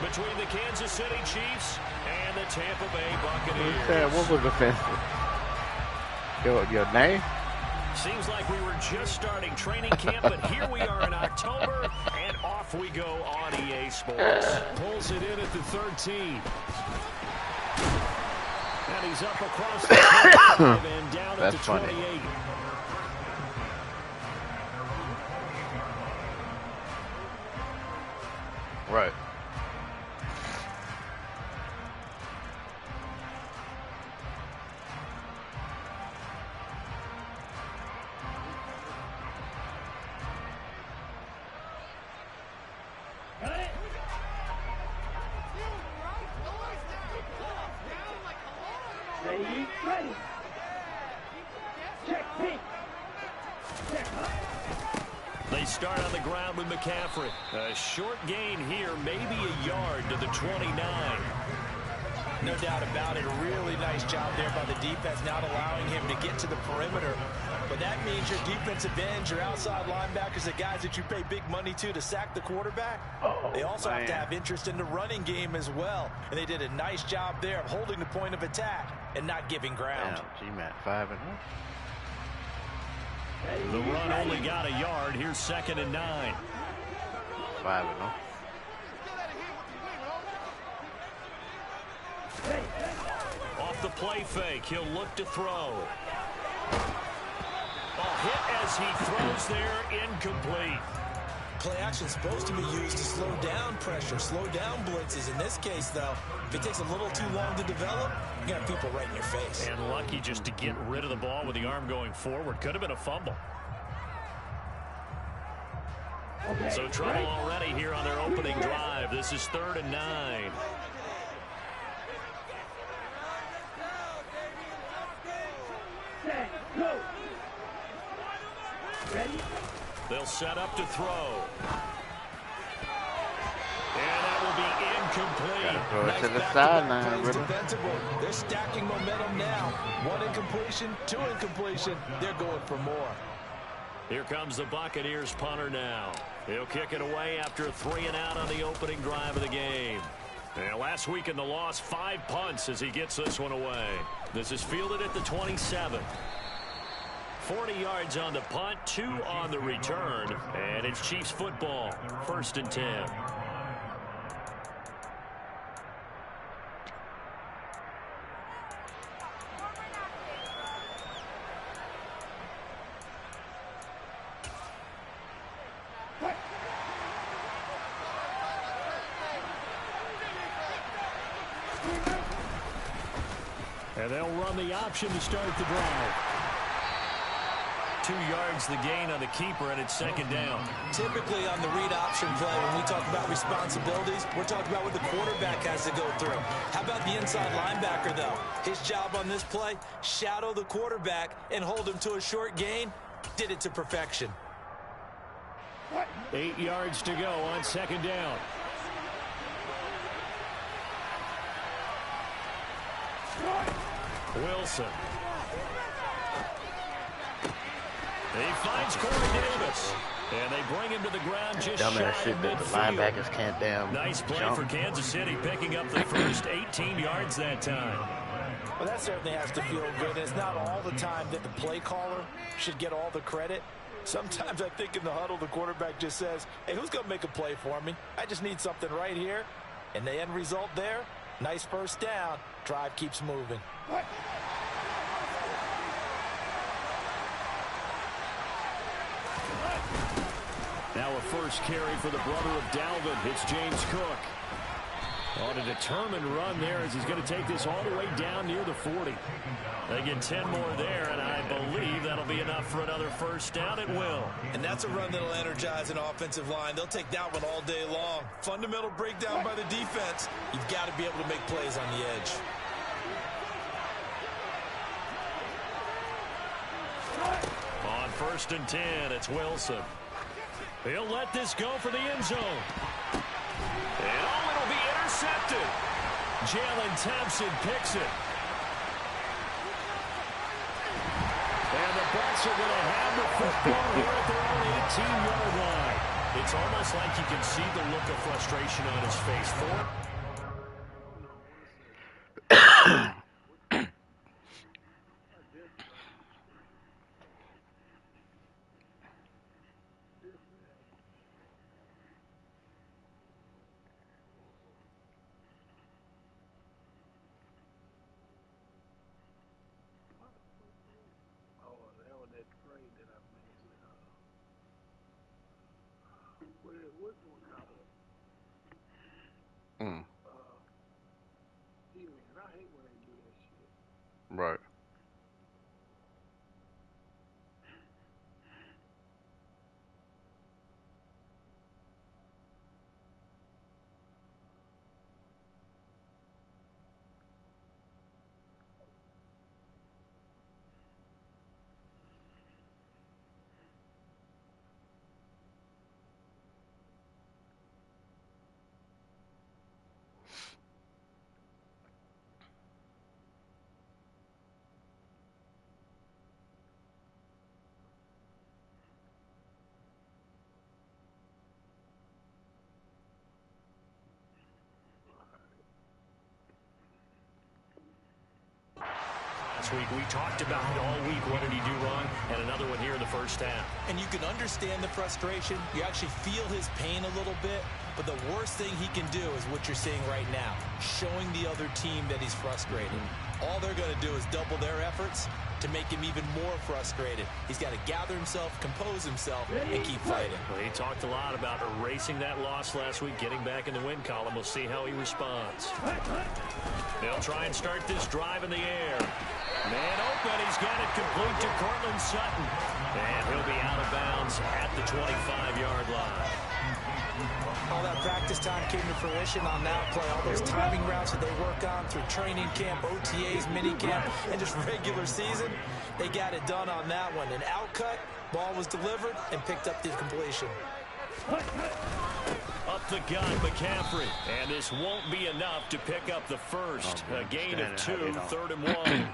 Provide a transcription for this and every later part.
between the Kansas City Chiefs and the Tampa Bay Buccaneers. Who said what was offensive? Your name? Seems like we were just starting training camp, but here we are in October, and off we go on EA Sports. Pulls it in at the 13. And he's up across the 25 and down at the 28. Funny. Right. They start on the ground with McCaffrey. A short gain here, maybe a yard to the 29. No doubt about it. A really nice job there by the defense, not allowing him to get to the perimeter. But that means your defensive ends, your outside linebackers, the guys that you pay big money to sack the quarterback. They also have to have interest in the running game as well. And they did a nice job there of holding the point of attack and not giving ground. G-Mac 5-0. The run only got a yard. Here's 2nd and 9. 5-0. Off the play fake, he'll look to throw. A hit as he throws there, incomplete. Play action supposed to be used to slow down pressure, slow down blitzes. In this case, though, if it takes a little too long to develop, you got people right in your face. And lucky just to get rid of the ball with the arm going forward. Could have been a fumble. Okay, so trouble already here on their opening drive. This is 3rd and 9. They'll set up to throw. And that will be incomplete. Throw it Nice to the back-to-back sideline, plays really. defensively. They're stacking momentum now. 1 incompletion, 2 incompletion. They're going for more. Here comes the Buccaneers punter now. He'll kick it away after a 3-and-out on the opening drive of the game. And last week in the loss, 5 punts as he gets this one away. This is fielded at the 27. 40 yards on the punt, 2 on the return, and it's Chiefs football, 1st and 10. And they'll run the option to start the drive. 2 yards the gain on the keeper, and it's 2nd down. Typically on the read option play, when we talk about responsibilities, we're talking about what the quarterback has to go through. How about the inside linebacker, though? His job on this play, shadow the quarterback and hold him to a short gain. Did it to perfection. 8 yards to go on 2nd down. Wilson. He finds Corey Davis. And they bring him to the ground just Dumbass shy shit of that the midfield. linebackers can't damn Nice play jump. for Kansas City, picking up the first 18 yards that time. Well, that certainly has to feel good. It's not all the time that the play caller should get all the credit. Sometimes I think in the huddle, the quarterback just says, hey, who's going to make a play for me? I just need something right here. And the end result there, nice first down. Drive keeps moving. Now a first carry for the brother of Dalvin. It's James Cook. On a determined run there as he's going to take this all the way down near the 40. They get 10 more there, and I believe that'll be enough for another first down. It will. And that's a run that'll energize an offensive line. They'll take that one all day long. Fundamental breakdown by the defense. You've got to be able to make plays on the edge. On 1st and 10, it's Wilson. He'll let this go for the end zone. And it'll be intercepted. Jalen Thompson picks it. And the Bucs are going to have the football here at their own 18-yard line. It's almost like you can see the look of frustration on his face. 4 Mm. Right. Last week we talked about it all week. What did he do wrong? And another one here in the first half. And you can understand the frustration. You actually feel his pain a little bit. But the worst thing he can do is what you're seeing right now, showing the other team that he's frustrated. All they're going to do is double their efforts to make him even more frustrated. He's got to gather himself, compose himself, and keep fighting. Well, he talked a lot about erasing that loss last week, getting back in the win column. We'll see how he responds. They'll try and start this drive in the air. Man open, he's got it complete to Cortland Sutton. And he'll be out of bounds at the 25-yard line. All that practice time came to fruition on that play. All those timing routes that they work on through training camp, OTAs, mini camp, and just regular season, they got it done on that one. An outcut, ball was delivered, and picked up the completion. Up the gun, McCaffrey. And this won't be enough to pick up the first. A gain of 2, 3rd and 1.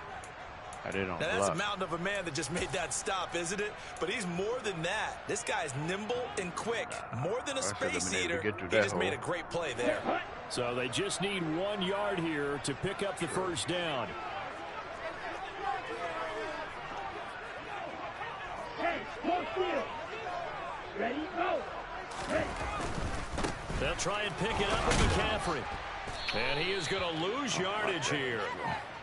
Now, that's a mountain of a man that just made that stop, isn't it? But he's more than that. This guy's nimble and quick. More than a space eater. He just made a great play there. So they just need 1 yard here to pick up the first down. Ready, go. They'll try and pick it up with McCaffrey. And he is going to lose yardage here.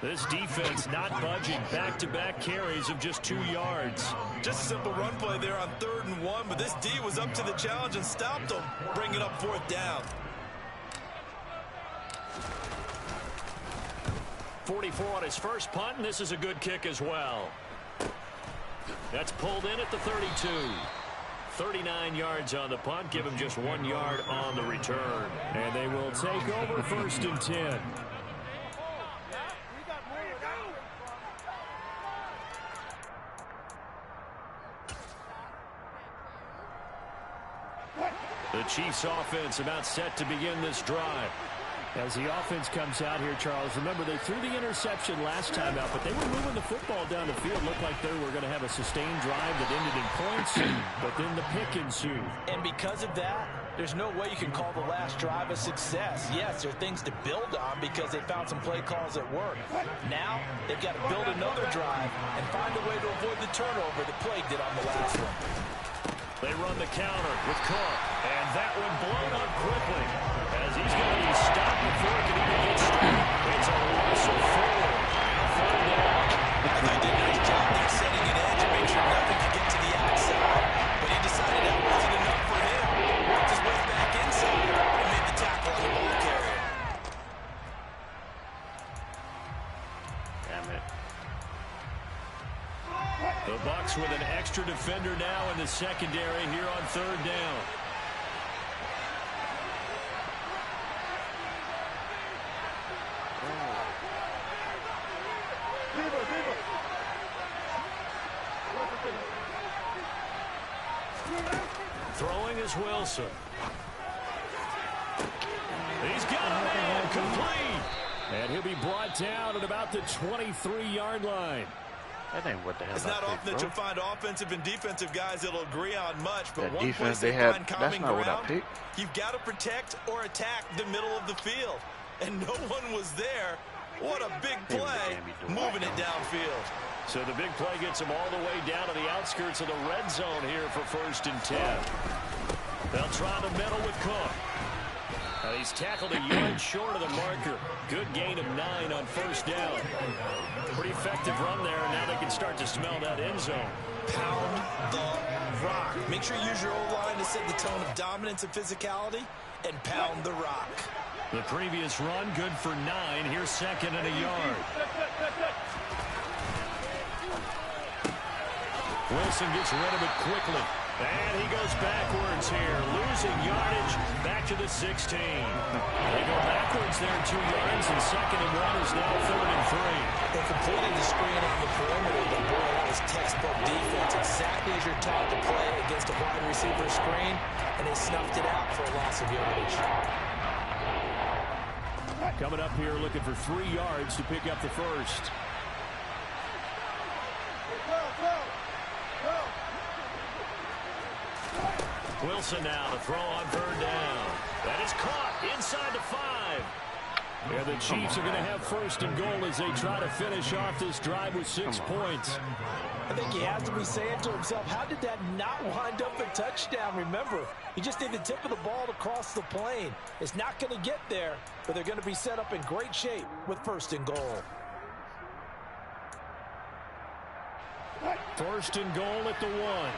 This defense not budging. Back-to-back carries of just 2 yards. Just a simple run play there on 3rd and 1, but this D was up to the challenge and stopped him, bringing up 4th down. 44 on his first punt, and this is a good kick as well. That's pulled in at the 32. 39 yards on the punt, give him just 1 yard on the return. And they will take over 1st and 10. The Chiefs offense about set to begin this drive. As the offense comes out here, Charles, remember they threw the interception last time out, but they were moving the football down the field. Looked like they were going to have a sustained drive that ended in points, but then the pick ensued. And because of that, there's no way you can call the last drive a success. Yes, there are things to build on because they found some play calls that work. Now, they've got to build another drive and find a way to avoid the turnover that plagued it on the last one. They run the counter with Cook, and that one blown up quickly as he's going to be stopped before it can even get started. It's a Russell forward. Now 3rd down. I thought he did a nice job there setting an edge and make sure nothing could get to the outside. But he decided that wasn't enough for him. Worked his way back inside and made the tackle on the ball carrier. Damn it. The Bucs with an extra defender now in the secondary here on 3rd down. Throwing is Wilson. He's got a man complete. And he'll be brought down at about the 23-yard line. That ain't what the hell. It's not often that you'll find offensive and defensive guys that'll agree on much, but that one defense place they they had, find common that's not what I ground, picked. you've got to protect or attack the middle of the field. And no one was there. What a big play, moving it downfield. So the big play gets him all the way down to the outskirts of the red zone here for 1st and 10. They'll try the middle with Cook. And he's tackled a yard short of the marker. Good gain of 9 on 1st down. Pretty effective run there, and now they can start to smell that end zone. pound the rock. Make sure you use your O-line to set the tone of dominance and physicality, and pound the rock. The previous run, good for 9. Here's second and a yard. Wilson gets rid of it quickly. And he goes backwards here, losing yardage back to the 16. They go backwards there 2 yards, and second and 1 is now 3rd and 3. They completed the screen on the perimeter, but boy, that was textbook defense. Exactly as you're taught to play against a wide receiver screen, and they snuffed it out for a loss of yardage. Coming up here looking for 3 yards to pick up the first. Wilson now to throw on 3rd down. That is caught inside the 5. And the Chiefs are going to have 1st and goal as they try to finish off this drive with 6 points. I think he has to be saying to himself, how did that not wind up a touchdown? Remember, he just did the tip of the ball to cross the plane. It's not going to get there, but they're going to be set up in great shape with 1st and goal. 1st and goal at the 1.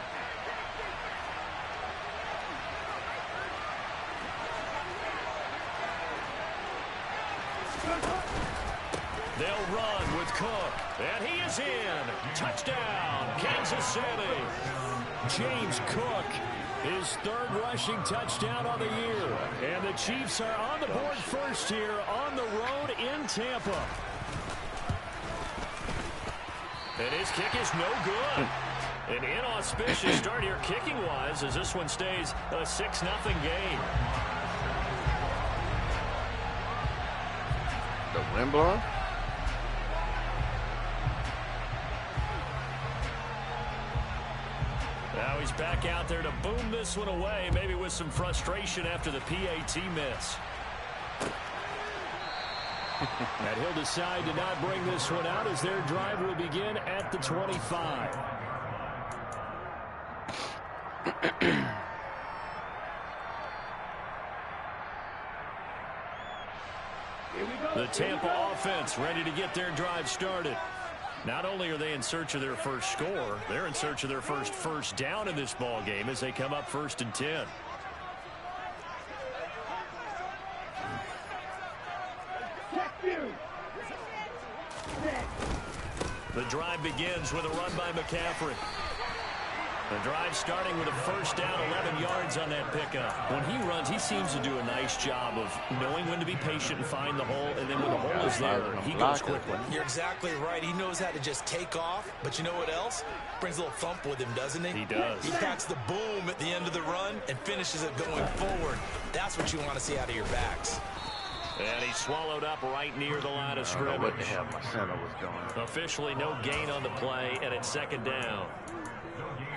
They'll run with Cook, and he is in. Touchdown, Kansas City. James Cook, his 3rd rushing touchdown on the year. And the Chiefs are on the board first here on the road in Tampa. And his kick is no good. An inauspicious start here kicking-wise as this one stays a 6-0 game. The wind blowing? Now he's back out there to boom this one away, maybe with some frustration after the PAT miss. And he'll decide to not bring this one out as their drive will begin at the 25. The Tampa offense ready to get their drive started. Not only are they in search of their first score, they're in search of their first down in this ball game as they come up 1st and 10. The drive begins with a run by McCaffrey. The drive starting with a 1st down, 11 yards on that pickup. When he runs, he seems to do a nice job of knowing when to be patient and find the hole, and then when the hole is there, he goes quickly. You're exactly right. He knows how to just take off, but you know what else? Brings a little thump with him, doesn't he? He does. He packs the boom at the end of the run and finishes it going forward. That's what you want to see out of your backs. And he swallowed up right near the line of scrimmage. What the hell my center was doing. Officially no gain on the play, and it's 2nd down.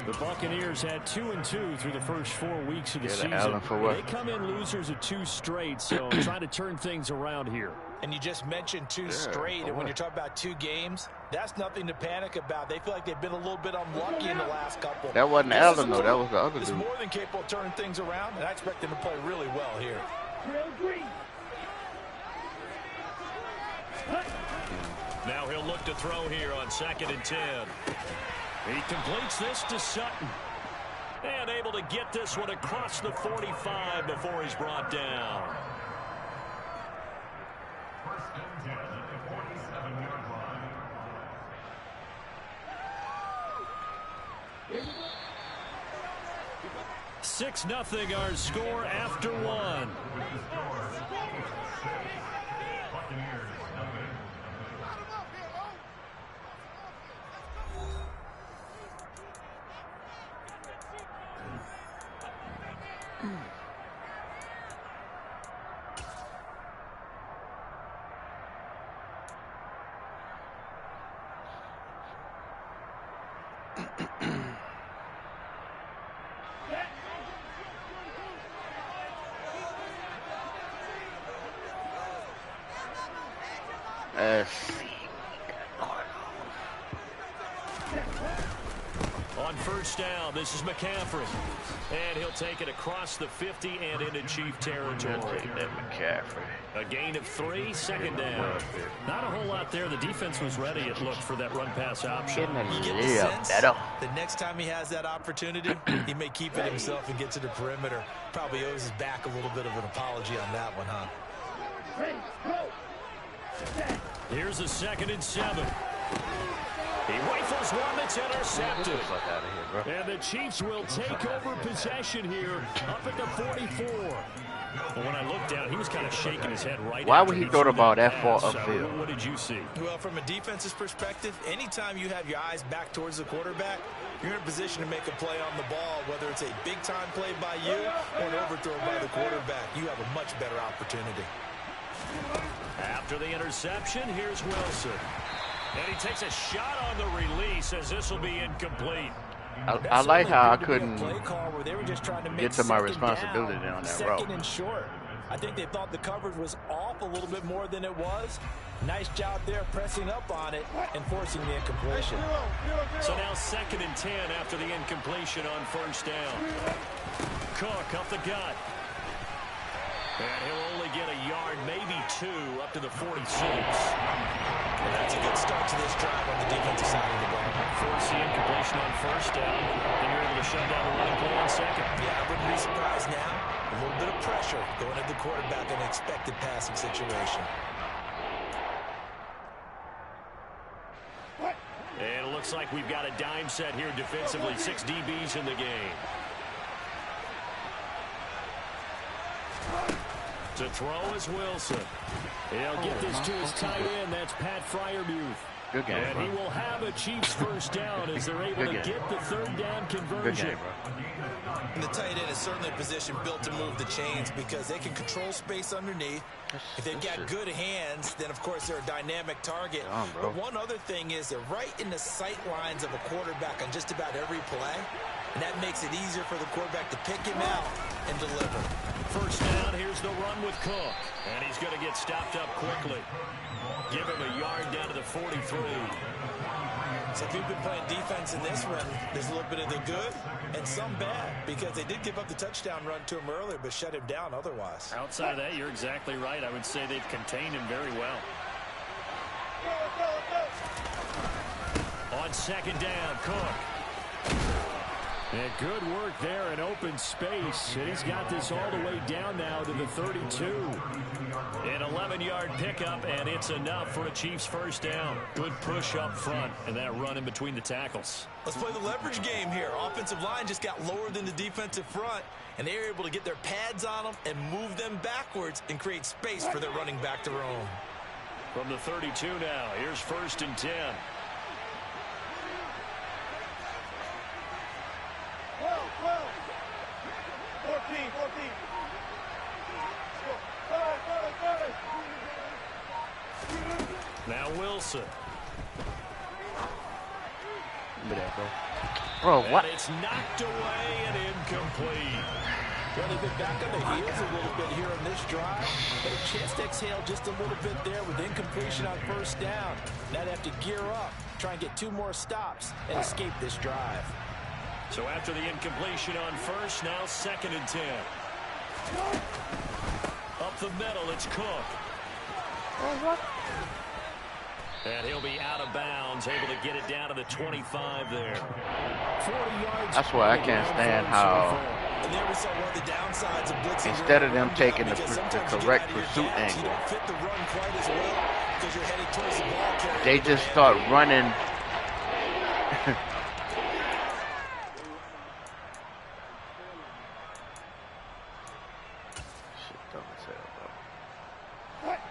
The Buccaneers had 2-2 through the first 4 weeks of the season. They come in losers of 2 straight, so trying to turn things around here. And you just mentioned 2 straight, and when you're talking about 2 games, that's nothing to panic about. They feel like they've been a little bit unlucky in the last couple. That wasn't Allen, though. That was the other dude. It's more than capable of turning things around, and I expect them to play really well here. Now he'll look to throw here on 2nd and 10. He completes this to Sutton. And able to get this one across the 45 before he's brought down. Six nothing our score after 1. On first down. This is McCaffrey. And he'll take it across the 50 and into Chief territory. That McCaffrey. A gain of 3, second down. Not a whole lot there. The defense was ready, it looked, for that run-pass option. You get the sense the next time he has that opportunity, he may keep it himself and get to the perimeter. Probably owes his back a little bit of an apology on that one, huh? Here's a 2nd and 7. He rifles one that's intercepted. And the Chiefs will take over possession here up at the 44. Well, when I looked down, he was kind of shaking his head right. Why would he throw the ball that far upfield? What did you see? Well, from a defense's perspective, anytime you have your eyes back towards the quarterback, you're in a position to make a play on the ball, whether it's a big-time play by you or an overthrow by the quarterback. You have a much better opportunity. After the interception, here's Wilson. And he takes a shot on the release as this will be incomplete. I like how I couldn't get to my responsibility on that route. Second and short. I think they thought the coverage was off a little bit more than it was. Nice job there pressing up on it and forcing the incompletion. So now 2nd and 10 after the incompletion on first down. Cook up the gut. And he'll only get a yard, maybe 2, up to the 46. And that's a good start to this drive on the defensive side of the ball. Force the incompletion on first down, and you're able to shut down the running play on second. Yeah, I wouldn't be surprised now. A little bit of pressure going at the quarterback in an expected passing situation. And it looks like we've got a dime set here defensively. 6 DBs in the game. To throw is Wilson. He'll get this to his tight end. That's Pat Freiermuth. Good game, and he will have a Chiefs first down as they're able to get the 3rd down conversion. Good game, bro. And the tight end is certainly a position built to move the chains because they can control space underneath. If they've got good hands, then of course they're a dynamic target. But one other thing is they're right in the sight lines of a quarterback on just about every play. And that makes it easier for the quarterback to pick him out and deliver. First down, here's the run with Cook. And he's going to get stopped up quickly. Give him a yard down to the 43. So if you've been playing defense in this one, there's a little bit of the good and some bad because they did give up the touchdown run to him earlier but shut him down otherwise. Outside of that, you're exactly right. I would say they've contained him very well. On 2nd down, Cook. And good work there in open space. And he's got this all the way down now to the 32. An 11-yard pickup, and it's enough for a Chiefs first down. Good push up front, and that run in between the tackles. Let's play the leverage game here. Offensive line just got lower than the defensive front, and they were able to get their pads on them and move them backwards and create space for their running back to roam. From the 32 now, here's 1st and 10. 14. Now Wilson. Look at that, bro. Bro, what? And it's knocked away and incomplete. Well, they've been back on the heels a little bit here on this drive, but a chance to exhale just a little bit there with incompletion on first down. Now they have to gear up, try and get 2 more stops and escape this drive. So after the incompletion on first, now 2nd and 10. Up the middle, it's Cook. And he'll be out of bounds, able to get it down to the 25 there. 40 yards. That's why I can't stand how and there we saw one of the downsides of blitzing. Instead of them taking the correct pursuit angle, you don't fit the run quite as well because you're headed towards the ball carrier. they just start running.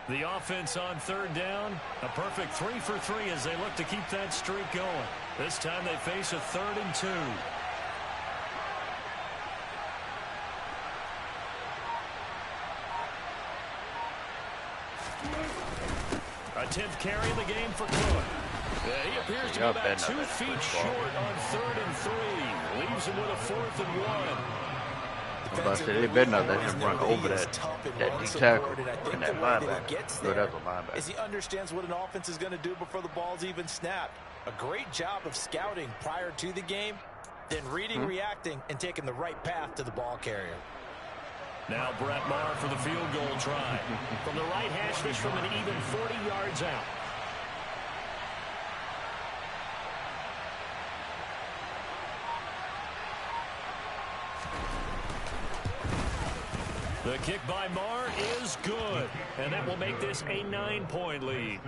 The offense on 3rd down, a perfect 3 for 3 as they look to keep that streak going. This time they face a 3rd and 2. A 10th carry in the game for Cook. He appears to be about 2 feet short on 3rd and 3. Leaves him with a 4th and 1. But they better not let him run over that D tackle and that linebacker. So that's a linebacker. As he understands what an offense is going to do before the ball's even snapped. A great job of scouting prior to the game. then reading, reacting, and taking the right path to the ball carrier. Now Brett Maher for the field goal try. From the right hash, fish from an even 40 yards out. The kick by Maher is good, and that will make this a 9-point lead.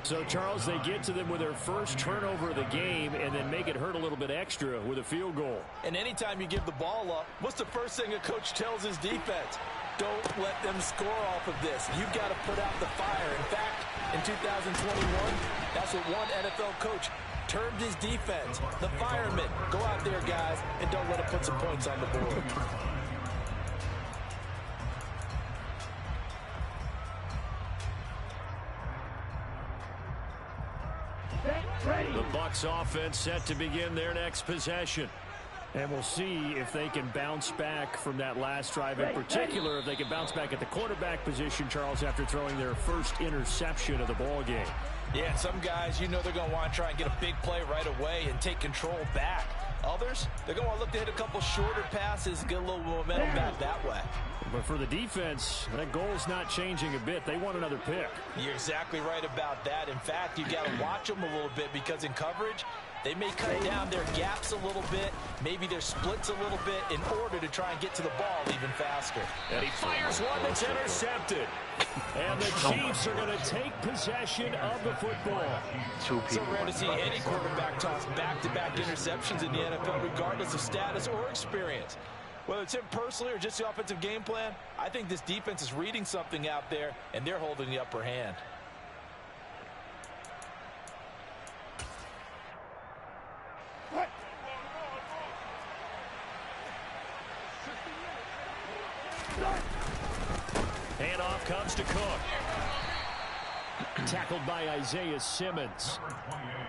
So, Charles, they get to them with their first turnover of the game and then make it hurt a little bit extra with a field goal. And anytime you give the ball up, what's the first thing a coach tells his defense? Don't let them score off of this. You've got to put out the fire. In fact, in 2021, that's what one NFL coach termed his defense. The firemen. Go out there, guys, and don't let them put some points on the board. The Bucs offense set to begin their next possession. And we'll see if they can bounce back from that last drive. In particular, if they can bounce back at the quarterback position, Charles, after throwing their first interception of the ball game. Yeah, and some guys, you know they're going to want to try and get a big play right away and take control back. Others, they're going to look to hit a couple shorter passes, get a little momentum back that way. But for the defense, that goal's not changing a bit. They want another pick. You're exactly right about that. In fact, you got to watch them a little bit because in coverage, they may cut down their gaps a little bit, maybe their splits a little bit in order to try and get to the ball even faster. And he fires one that's intercepted. And the Chiefs are going to take possession of the football. So rare to see any quarterback toss back-to-back interceptions in the NFL, regardless of status or experience. Whether it's him personally or just the offensive game plan, I think this defense is reading something out there, and they're holding the upper hand. Handoff comes to Cook. Tackled by Isaiah Simmons.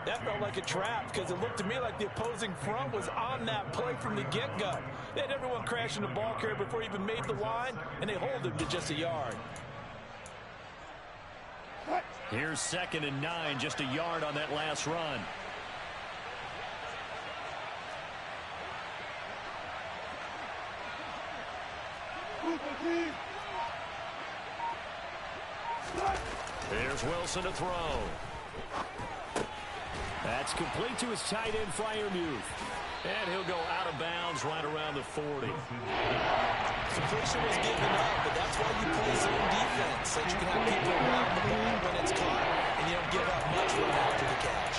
That felt like a trap because it looked to me like the opposing front was on that play from the get-go. They had everyone crashing the ball carrier before he even made the line, and they hold him to just a yard. Here's 2nd and 9, just a yard on that last run. There's Wilson to throw. That's complete to his tight end, Freiermuth. And he'll go out of bounds right around the 40. Completion was given up, but that's why you play zone defense, so you can have people around the ball when it's caught, and you don't give up much run after the catch.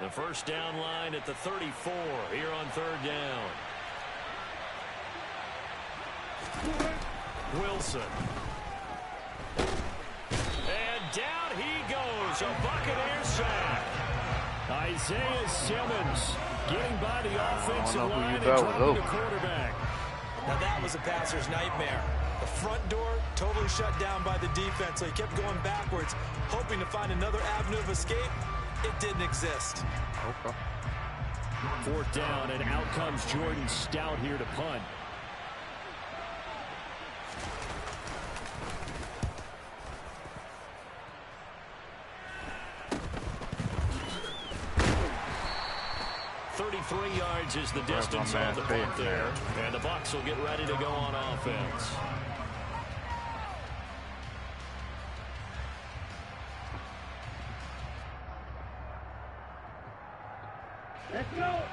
The first down line at the 34 here on 3rd down. Wilson. And down he goes. A Buccaneer sack. Isaiah Simmons getting by the offensive line and dropping the quarterback. Now that was a passer's nightmare. The front door totally shut down by the defense, so he kept going backwards, hoping to find another avenue of escape. It didn't exist. Okay. 4th down, and out comes Jordan Stout here to punt. .33 yards is the distance on the punt there. And the Bucs will get ready to go on offense.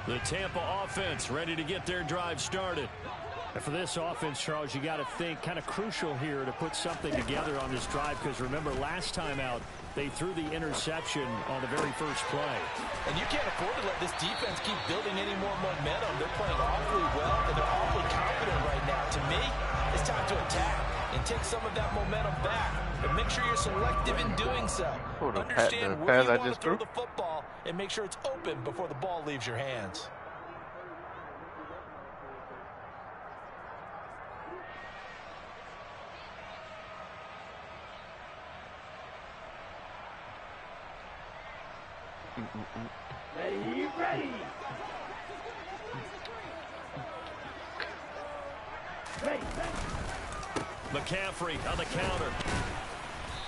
The Tampa offense ready to get their drive started. And for this offense, Charles, you got to think kind of crucial here to put something together on this drive, because remember last time out they threw the interception on the very first play. And you can't afford to let this defense keep building any more momentum. They're playing awfully well, and they're awfully confident right now. To me, it's time to attack and take some of that momentum back. But make sure you're selective in doing so. Understand where you want to throw the football and make sure it's open before the ball leaves your hands. Ready. McCaffrey on the counter.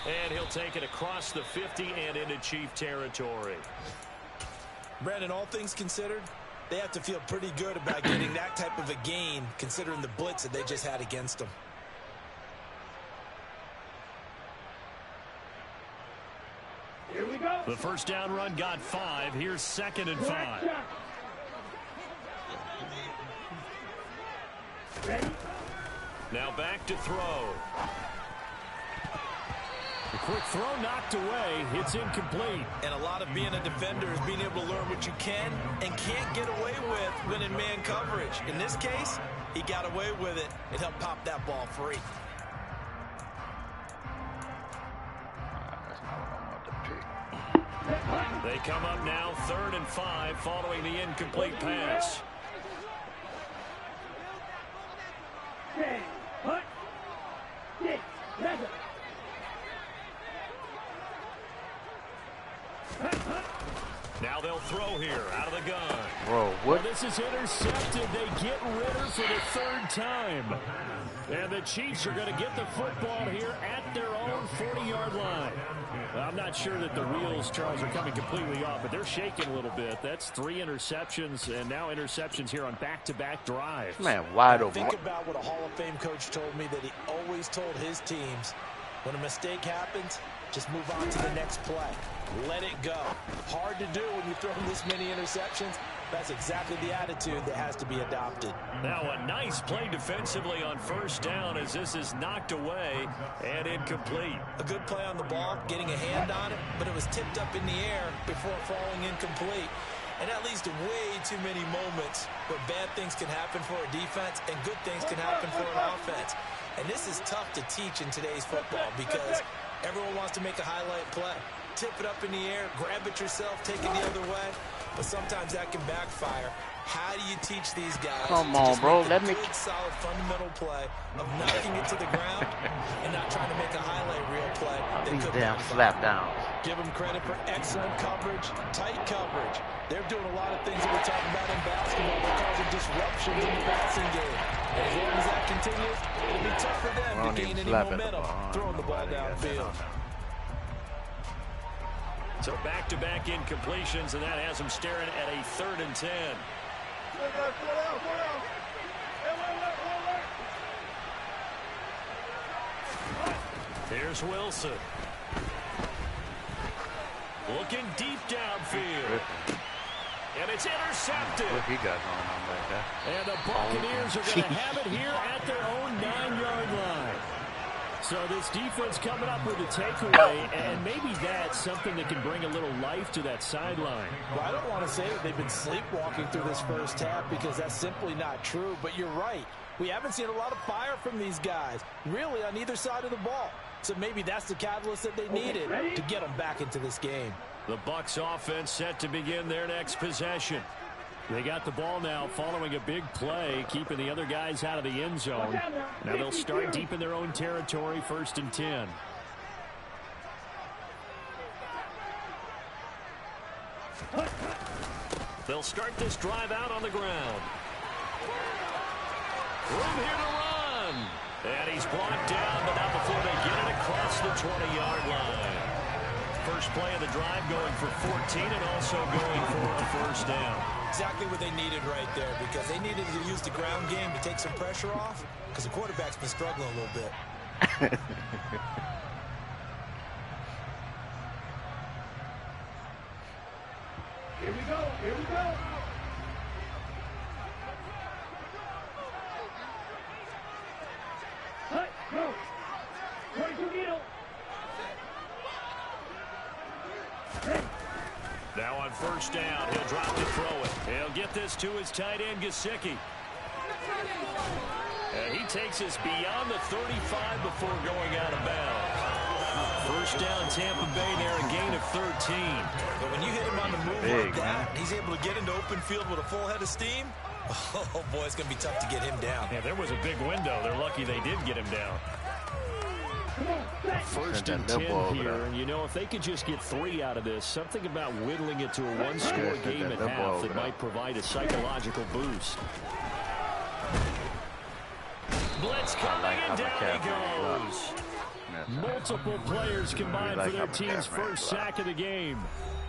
And he'll take it across the 50 and into Chief territory. Brandon, all things considered, they have to feel pretty good about getting that type of a gain, considering the blitz that they just had against them. Here we go. The first down run got 5. Here's 2nd and 5. Ready. Now back to throw. The quick throw knocked away. It's incomplete. And a lot of being a defender is being able to learn what you can and can't get away with when in man coverage. In this case, he got away with it. It helped pop that ball free. They come up now 3rd and 5 following the incomplete pass. Now they'll throw here out of the gun. Bro, what? Well, this is intercepted. They get Ritter for the 3rd time. And the Chiefs are going to get the football here at their own 40-yard line. I'm not sure that the wheels, Charles, are coming completely off, but they're shaking a little bit. That's 3 interceptions, and now interceptions here on back-to-back drives. Man, wide open. Think about what a Hall of Fame coach told me, that he always told his teams, when a mistake happens, just move on to the next play. Let it go. Hard to do when you throw this many interceptions. That's exactly the attitude that has to be adopted. Now a nice play defensively on 1st down as this is knocked away and incomplete. A good play on the ball, getting a hand on it, but it was tipped up in the air before falling incomplete. And that leads to way too many moments where bad things can happen for a defense and good things can happen for an offense. And this is tough to teach in today's football because everyone wants to make a highlight play. Tip it up in the air, grab it yourself, take it the other way. But sometimes that can backfire. How do you teach these guys? Come on, bro. Let me. Good, solid, fundamental play of knocking it to the ground and not trying to make a highlight reel play. These damn slap downs. Give them credit for excellent coverage, tight coverage. They're doing a lot of things that we're talking about in basketball that cause disruptions in the passing game. And as long as that continues, it'll be tough for them to gain any momentum throwing the ball downfield. So back-to-back incompletions, and that has them staring at a 3rd and 10. Here's Wilson. Looking deep downfield. And it's intercepted. What he got going on back there? And the Buccaneers are going to have it here at their own 9-yard line. So this defense coming up with a takeaway, and maybe that's something that can bring a little life to that sideline. Well, I don't want to say that they've been sleepwalking through this first half because that's simply not true, but you're right. We haven't seen a lot of fire from these guys, really on either side of the ball. So maybe that's the catalyst that they needed to get them back into this game. The Bucs offense set to begin their next possession. They got the ball now following a big play, keeping the other guys out of the end zone. Now they'll start deep in their own territory, 1st and 10. They'll start this drive out on the ground. Room here to run. And he's brought down, but not before they get it across the 20-yard line. First play of the drive going for 14 and also going for a 1st down. Exactly what they needed right there because they needed to use the ground game to take some pressure off because the quarterback's been struggling a little bit. Here we go. Here we go. Hut, go. 22 needle. Now on 1st down, he'll drop to throw it. He'll get this to his tight end, Gesicki. And he takes us beyond the 35 before going out of bounds. 1st down, Tampa Bay there, a gain of 13. But when you hit him on the move like that, he's able to get into open field with a full head of steam. Oh, boy, it's going to be tough to get him down. Yeah, there was a big window. They're lucky they did get him down. Come on, First and 10 here, and you know, if they could just get 3 out of this, something about whittling it to a one-score game at half that might provide a psychological boost. Blitz coming, and down he goes. Multiple players combined for their team's first sack of the game.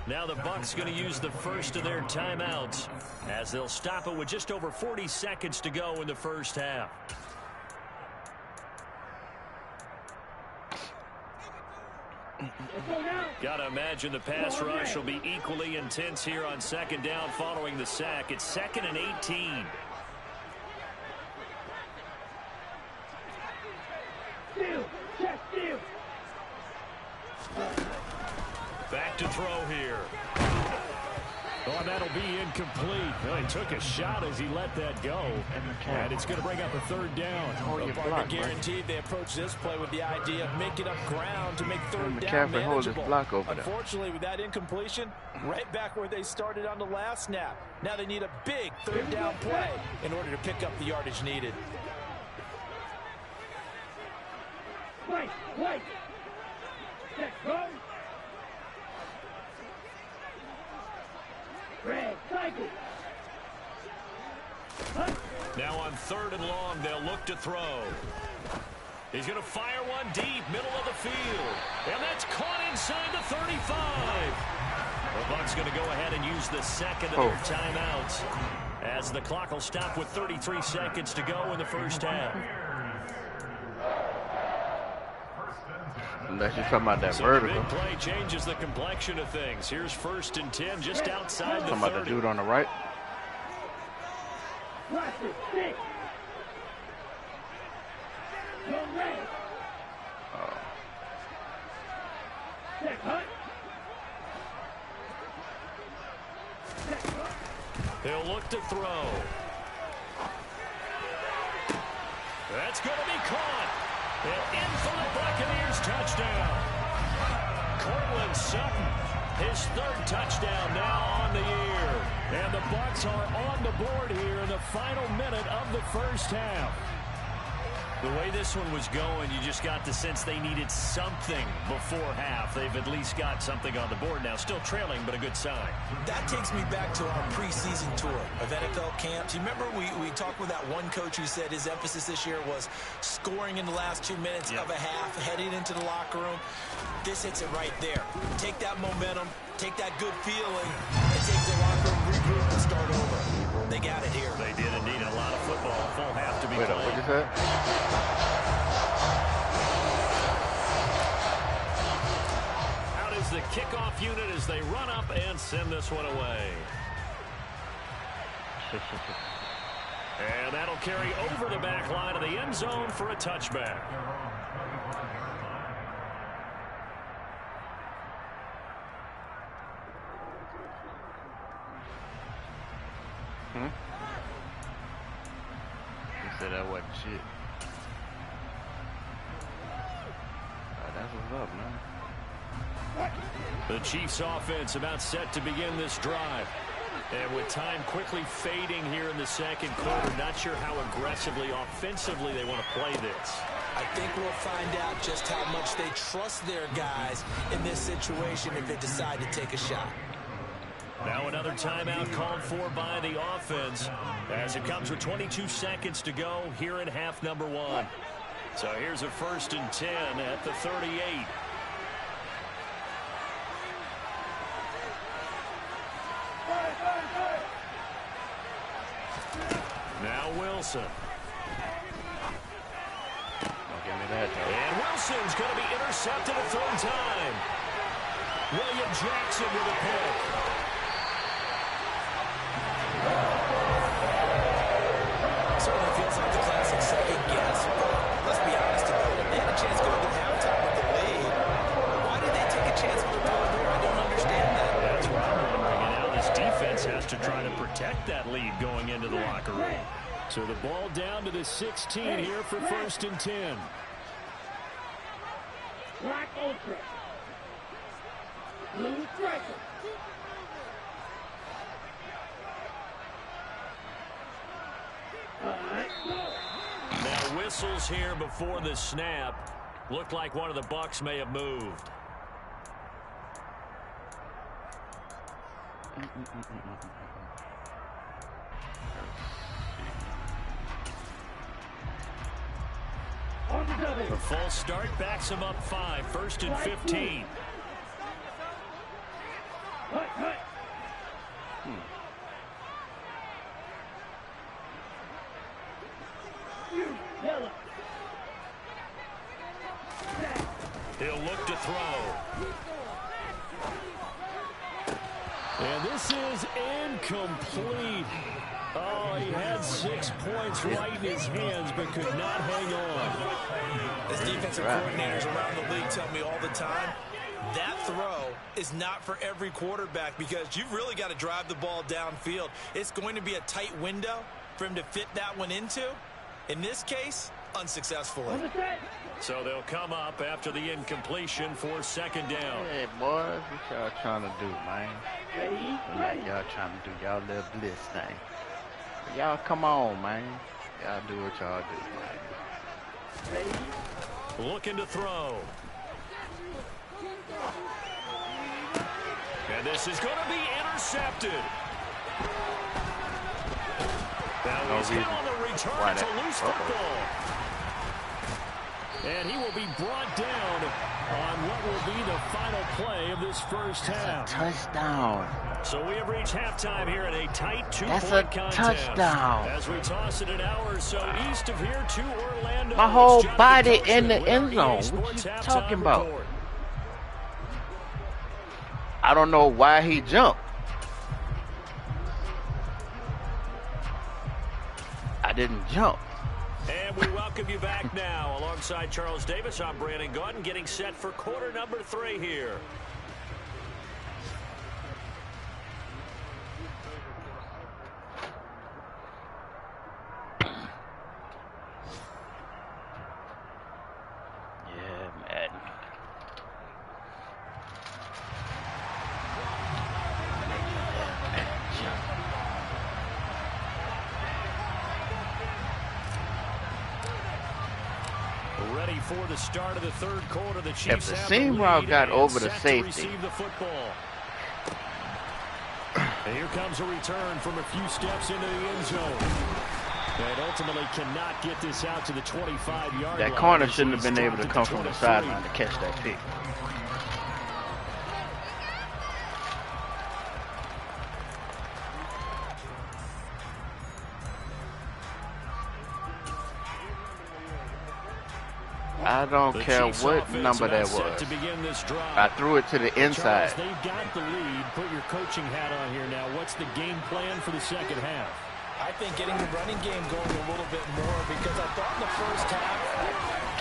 Now the Bucs going to use the first of their timeouts as they'll stop it with just over 40 seconds to go in the first half. Got to imagine the pass rush will be equally intense here on second down following the sack. It's 2nd and 18. Back to throw here. Oh, that'll be incomplete. Well, he took a shot as he let that go. And it's going to bring up a 3rd down. Partner guaranteed they approach this play with the idea of making up ground to make 3rd down manageable. Unfortunately, with that incompletion, right back where they started on the last snap. Now they need a big 3rd down play in order to pick up the yardage needed. Wait. Let's go. Red cycle. Now on 3rd and long, they'll look to throw. He's going to fire one deep, middle of the field. And that's caught inside the 35. The Bucs going to go ahead and use the second of their timeouts as the clock will stop with 33 seconds to go in the first half. Unless you're talking about that so vertical. The big play changes the complexion of things. Here's 1st and 10 just outside the 30. Talking about the dude on the right. Watch it, stick. Go red. Check, hunt. He'll look to throw. That's going to be caught. And in for the Buccaneers touchdown. Cortland Sutton, his 3rd touchdown now on the year. And the Bucs are on the board here in the final minute of the first half. The way this one was going, you just got the sense they needed something before half. They've at least got something on the board now. Still trailing, but a good sign. That takes me back to our preseason tour of NFL camps. You remember we talked with that one coach who said his emphasis this year was scoring in the last 2 minutes of a half, heading into the locker room. This hits it right there. Take that momentum, take that good feeling, and take the locker room, regroup, and start over. They got it here. They did indeed. A lot of football, full half to be played. What is that? Out is the kickoff unit as they run up and send this one away. And that'll carry over the back line of the end zone for a touchback. He said that wasn't shit. That's what's up, man. The Chiefs offense about set to begin this drive. And with time quickly fading here in the second quarter, not sure how aggressively, offensively they want to play this. I think we'll find out just how much they trust their guys in this situation if they decide to take a shot. Now another timeout called for by the offense as it comes with 22 seconds to go here in half number 1. So here's a 1st and 10 at the 38. Now Wilson. Don't give me that, though. And Wilson's going to be intercepted a 3rd time. William Jackson with a pick. Certainly feels like the classic second guess, but let's be honest about it. They had a chance going to halftime with the lead. Why did they take a chance with the ball there? I don't understand that. That's what I'm wondering. And now this defense has to try to protect that lead going into the locker room. So the ball down to the 16 here for 1st and 10. Black Ultra. Blue Striker. Now whistles here before the snap. Looked like one of the Bucs may have moved. A full start backs him up 5. 1st and 15. He'll look to throw. And this is incomplete. Oh, he had 6 points right in his hands, but could not hang on. As defensive coordinators around the league tell me all the time, that throw is not for every quarterback because you've really got to drive the ball downfield. It's going to be a tight window for him to fit that one into. In this case, unsuccessfully. So they'll come up after the incompletion for 2nd down. Hey, boys, what y'all trying to do, man? Y'all trying to do y'all little blitz thing. Y'all come on, man. Y'all do what y'all do, man. Looking to throw. And this is going to be intercepted. Now he's hit on the return to loose football. And he will be brought down on what will be the final play of this first half. Touchdown. So we have reached halftime here in a tight 2-point contest. Touchdown. As we toss it an hour or so east of here to Orlando. My whole body in the end zone. What you talking about? I don't know why he jumped. I didn't jump. And we welcome you back now. Alongside Charles Davis, I'm Brandon Gaudin, getting set for quarter number 3 here. Ready for the start of the 3rd quarter. The Chiefs if the seam route got over the safety. The football. And here comes a return from a few steps into the end zone. And ultimately cannot get this out to the 25-yard line. That corner shouldn't have been able to come from the sideline to catch that pick. I don't care what number that was. I threw it to the inside. Charles, they've got the lead. Put your coaching hat on here now. What's the game plan for the 2nd half? I think getting the running game going a little bit more because I thought in the first half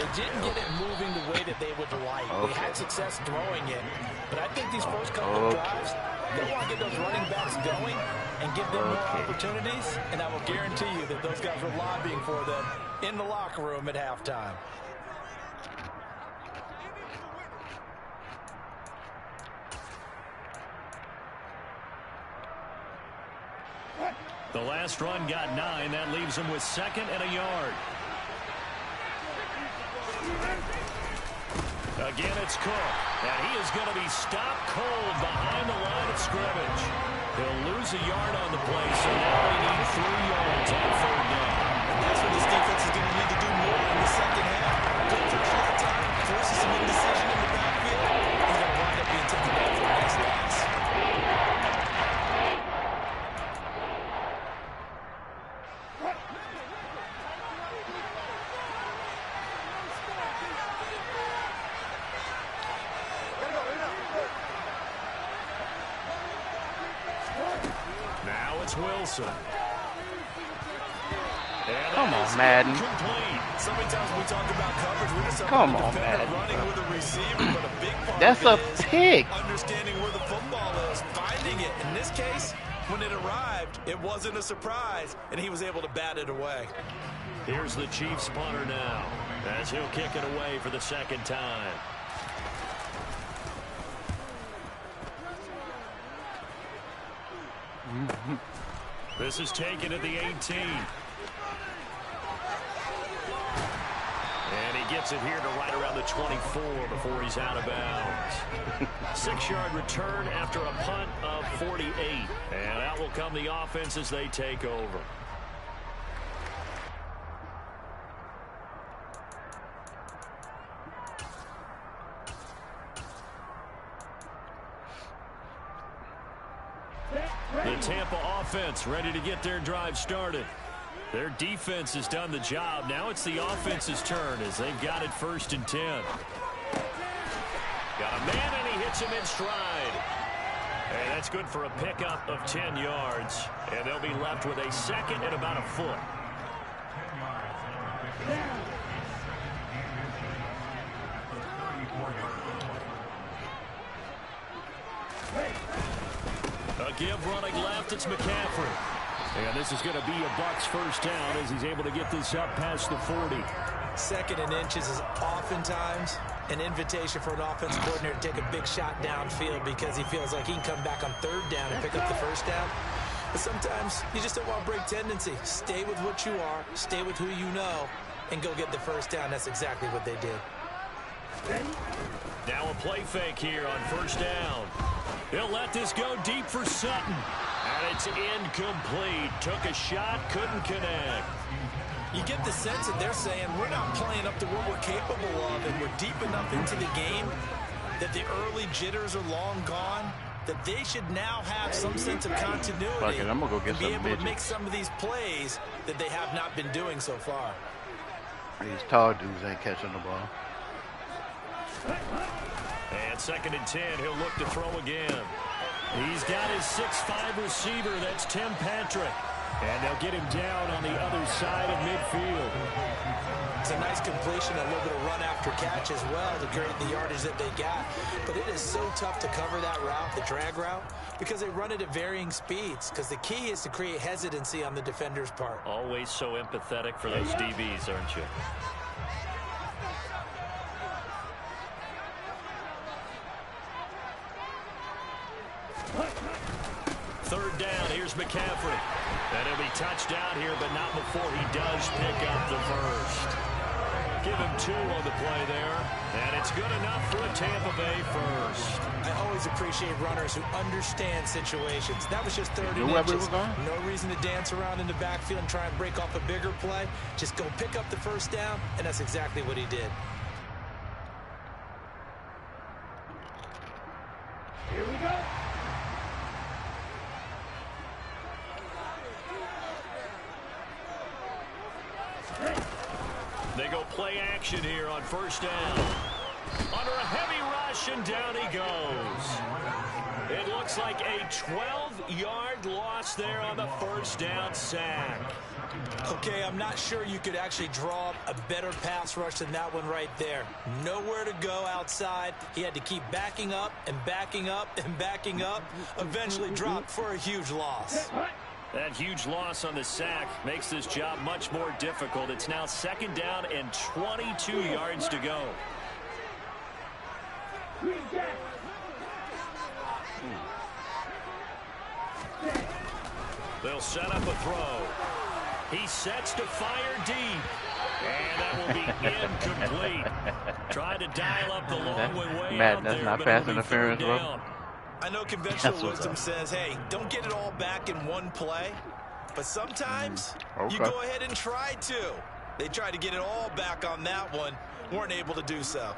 they didn't get it moving the way that they would like. They had success throwing it. But I think these first couple of drives, they want to get those running backs going and give them more opportunities. And I will guarantee you that those guys were lobbying for them in the locker room at halftime. The last run got 9. That leaves him with 2nd and a yard. Again, it's Cook. And he is going to be stopped cold behind the line of scrimmage. He'll lose a yard on the play, so now they need 3 yards on 3rd down. And that's what this defense is going to need to do more in the 2nd half. Good for a lot of time. Forces some indecision in the backfield. He's going to wind up being taken down for a nice loss. Wilson. Come on, Madden. So many times we talk about coverage, we're just come on, Madden. Running with a receiver, but a big part that's of a pick. Understanding where the football is, finding it. In this case, when it arrived, it wasn't a surprise, and he was able to bat it away. Here's the Chiefs punter now, as he'll kick it away for the 2nd time. This is taken at the 18. And he gets it here to right around the 24 before he's out of bounds. 6-yard return after a punt of 48. And out will come the offense as they take over. The Tampa offense ready to get their drive started. Their defense has done the job. Now it's the offense's turn as they've got it 1st and 10. Got a man, and he hits him in stride. And that's good for a pickup of 10 yards. And they'll be left with a 2nd and about a foot. A give running left, it's McCaffrey. And this is going to be a Bucs 1st down as he's able to get this up past the 40. 2nd and inches is oftentimes an invitation for an offensive coordinator to take a big shot downfield because he feels like he can come back on 3rd down and pick up the 1st down. But sometimes you just don't want to break tendency. Stay with what you are, stay with who you know, and go get the 1st down. That's exactly what they did. Now a play fake here on 1st down. He'll let this go deep for Sutton. And it's incomplete. Took a shot, couldn't connect. You get the sense that they're saying we're not playing up to what we're capable of, and we're deep enough into the game that the early jitters are long gone, that they should now have some sense of continuity I'm gonna go get and be some able to make some of these plays that they have not been doing so far. These tall dudes ain't catching the ball. And 2nd and 10, he'll look to throw again. He's got his 6'5" receiver, that's Tim Patrick. And they'll get him down on the other side of midfield. It's a nice completion, a little bit of run after catch as well to create the yardage that they got. But it is so tough to cover that route, the drag route, because they run it at varying speeds. Because the key is to create hesitancy on the defender's part. Always so empathetic for those DBs, aren't you? Third down, here's McCaffrey. And he'll be touched down here, but not before he does pick up the 1st. Give him 2 on the play there, and it's good enough for a Tampa Bay 1st. I always appreciate runners who understand situations. That was just 30 inches. No reason to dance around in the backfield and try and break off a bigger play. Just go pick up the 1st down, and that's exactly what he did. Here we go. They go play action here on 1st down. Under a heavy rush, and down he goes. It looks like a 12-yard loss there on the 1st down sack. Okay, I'm not sure you could actually draw up a better pass rush than that one right there. Nowhere to go outside. He had to keep backing up and backing up and backing up. Eventually dropped for a huge loss. That huge loss on the sack makes this job much more difficult. It's now 2nd down and 22 yards to go. They'll set up a throw. He sets to fire deep. And that will be incomplete. Trying to dial up the long way Matt, out that's there, not but pass it'll be interference, 3rd bro. down. I know conventional wisdom says, hey, don't get it all back in one play. But sometimes you go ahead and try to. They tried to get it all back on that one. Weren't able to do so.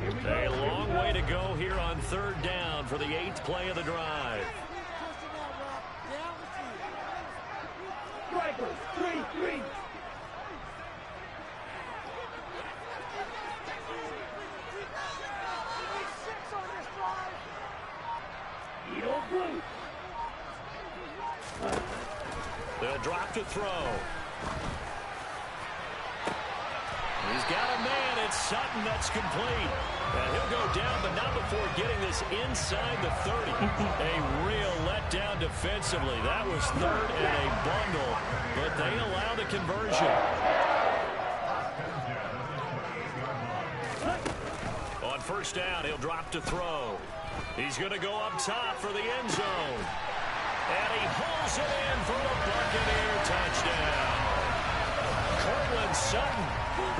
A long way to go here on 3rd down for the 8th play of the drive. Striker, 3-3. They'll drop to throw. He's got a man. It's Sutton. That's complete. And he'll go down, but not before getting this inside the 30. A real letdown defensively. That was 3rd and a bundle, but they allow the conversion. On 1st down, he'll drop to throw. He's going to go up top for the end zone. And he hauls it in for the Buccaneer touchdown. Cortland Sutton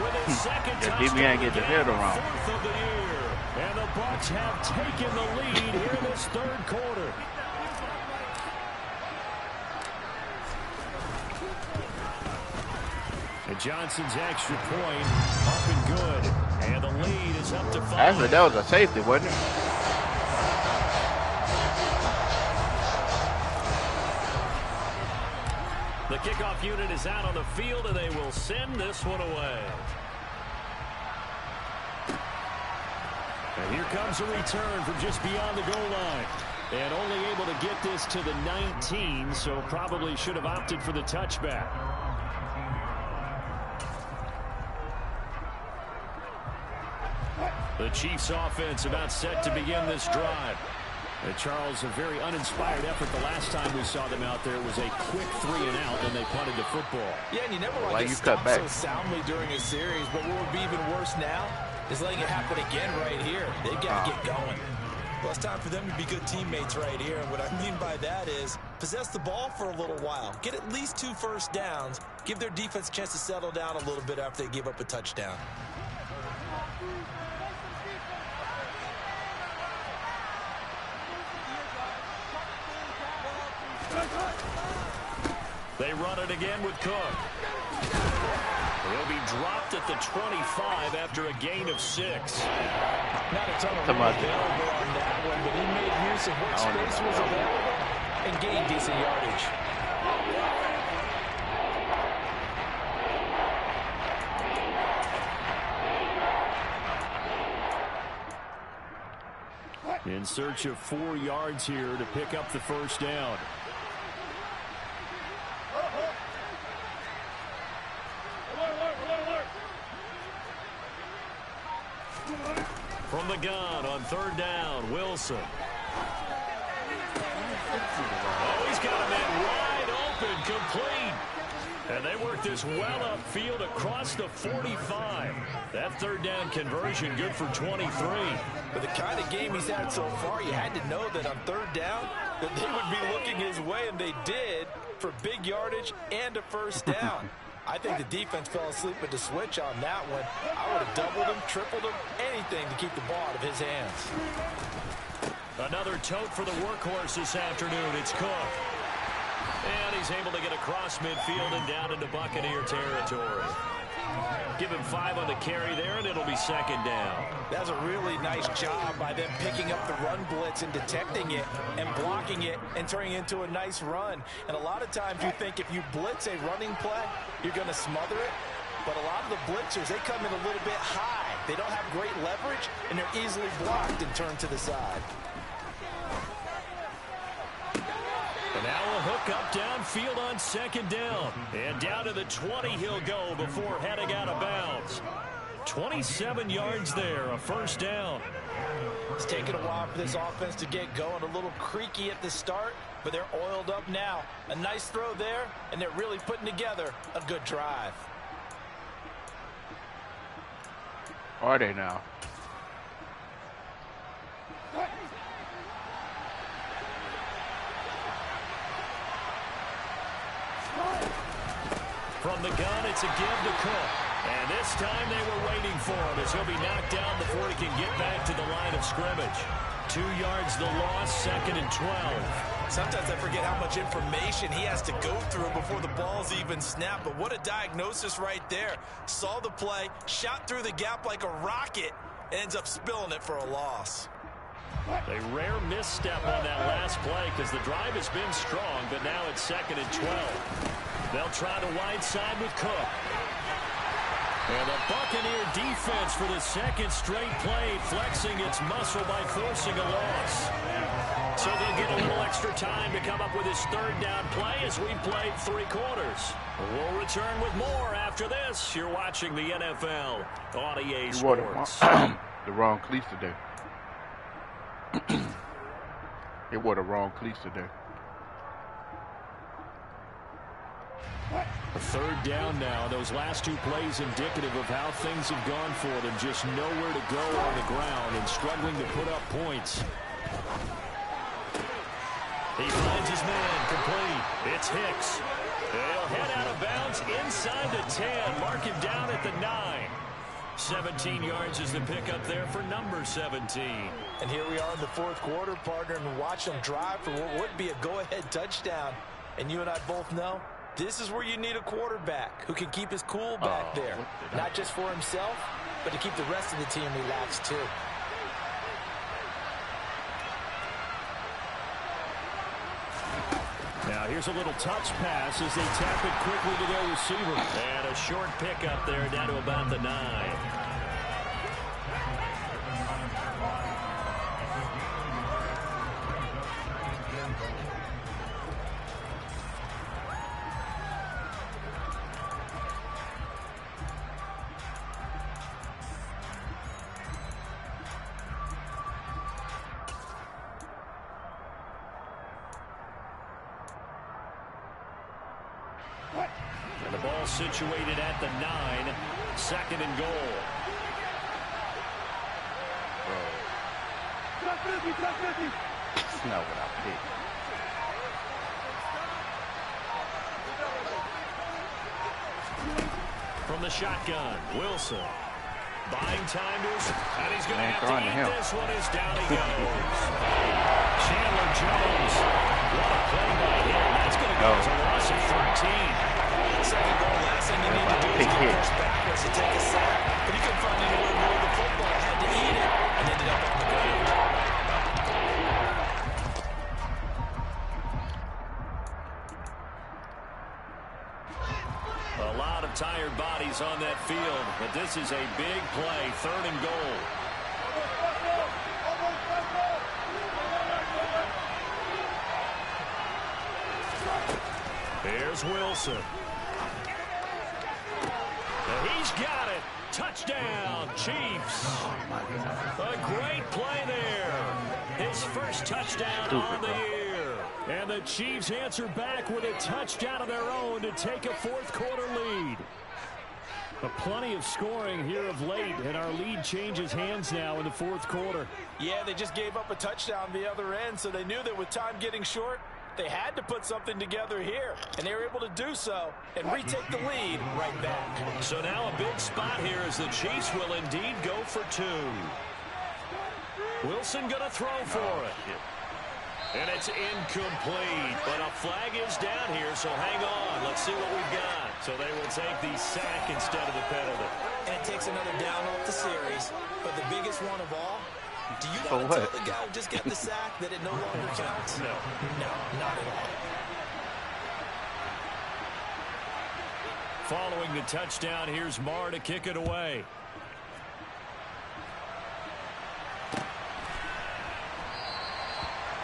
with his second touchdown get the header wrong. Fourth of the year. And the Bucs have taken the lead here in this third quarter. And Johnson's extra point up and good. And the lead is up to 5. Actually, that was a safety, wasn't it? The kickoff unit is out on the field, and they will send this one away. And here comes a return from just beyond the goal line. And only able to get this to the 19, so probably should have opted for the touchback. The Chiefs offense about set to begin this drive. And Charles, a very uninspired effort the last time we saw them out there was a quick 3 and out, and they punted the football. Yeah, and you never want to get stopped so soundly during a series, but what would be even worse now is letting it happen again right here. They've got to get going. Well, it's time for them to be good teammates right here, and what I mean by that is possess the ball for a little while, get at least 2 first downs, give their defense a chance to settle down a little bit after they give up a touchdown. They run it again with Cook. He'll be dropped at the 25 after a gain of 6. Not a ton of room available on that one, but he made use of what space was available and gained decent yardage. In search of 4 yards here to pick up the first down. From the gun on 3rd down, Wilson. Oh, he's got a man wide open, complete. And they work this well upfield across the 45. That 3rd down conversion good for 23. With the kind of game he's had so far, you had to know that on 3rd down that they would be looking his way, and they did, for big yardage and a first down. I think the defense fell asleep with the switch on that one. I would have doubled him, tripled him, anything to keep the ball out of his hands. Another tote for the workhorse this afternoon. It's Cook. And he's able to get across midfield and down into Buccaneer territory. Give him 5 on the carry there, and it'll be 2nd down. That's a really nice job by them picking up the run blitz and detecting it and blocking it and turning it into a nice run. And a lot of times you think if you blitz a running play, you're going to smother it. But a lot of the blitzers, they come in a little bit high. They don't have great leverage, and they're easily blocked and turned to the side. And now a hook up downfield on 2nd down. And down to the 20 he'll go before heading out of bounds. 27 yards there, a first down. It's taken a while for this offense to get going. A little creaky at the start, but they're oiled up now. A nice throw there, and they're really putting together a good drive. Are they now? From the gun, it's a give to Cook. And this time they were waiting for him as he'll be knocked down before he can get back to the line of scrimmage. 2 yards the loss, 2nd and 12. Sometimes I forget how much information he has to go through before the ball's even snapped. But what a diagnosis right there. Saw the play, shot through the gap like a rocket, and ends up spilling it for a loss. A rare misstep on that last play because the drive has been strong, but now it's 2nd and 12. They'll try the wide side with Cook. And the Buccaneer defense for the 2nd straight play, flexing its muscle by forcing a loss. So they'll get a little extra time to come up with his 3rd down play as we played 3 quarters. We'll return with more after this. You're watching the NFL on EA Sports. The wrong cleats today. It wore the wrong cleats today. A 3rd down now. Those last 2 plays indicative of how things have gone for them. Just nowhere to go on the ground and struggling to put up points. That's Hicks. He'll head out of bounds inside the 10. Mark him down at the 9. 17 yards is the pickup there for number 17. And here we are in the fourth quarter, partner, and watch them drive for what would be a go-ahead touchdown. And you and I both know this is where you need a quarterback who can keep his cool back there. Not just for himself, but to keep the rest of the team relaxed too. Now here's a little touch pass as they tap it quickly to their receiver. And a short pickup there down to about the 9. And the ball situated at the 9. Second and goal. That's not what I picked. From the shotgun, Wilson. Buying time to his, and he's going to have to eat this one as down he goes. Chandler Jones. What a play by him. That's going to go as a loss of 13. Second goal, last thing you need to do is get pushed backwards to take a sack. But he couldn't find anywhere near the football. Had to eat it and ended up on the ground. A lot of tired bodies on that field, but this is a big play, third and goal. Here's Wilson. He's got it. Touchdown, Chiefs. A great play there. His first touchdown on the year. And the Chiefs answer back with a touchdown of their own to take a fourth quarter lead. But plenty of scoring here of late, and our lead changes hands now in the fourth quarter. Yeah, they just gave up a touchdown the other end, so they knew that with time getting short, they had to put something together here, and they were able to do so and retake the lead right back. So now a big spot here as the Chiefs will indeed go for 2. Wilson going to throw for it. And it's incomplete, but a flag is down here, so hang on. Let's see what we've got. So they will take the sack instead of the penalty. And it takes another down off the series, but the biggest one of all, do you want to tell the guy who just got the sack that it no longer counts? No. No, not at all. Following the touchdown, here's Marr to kick it away.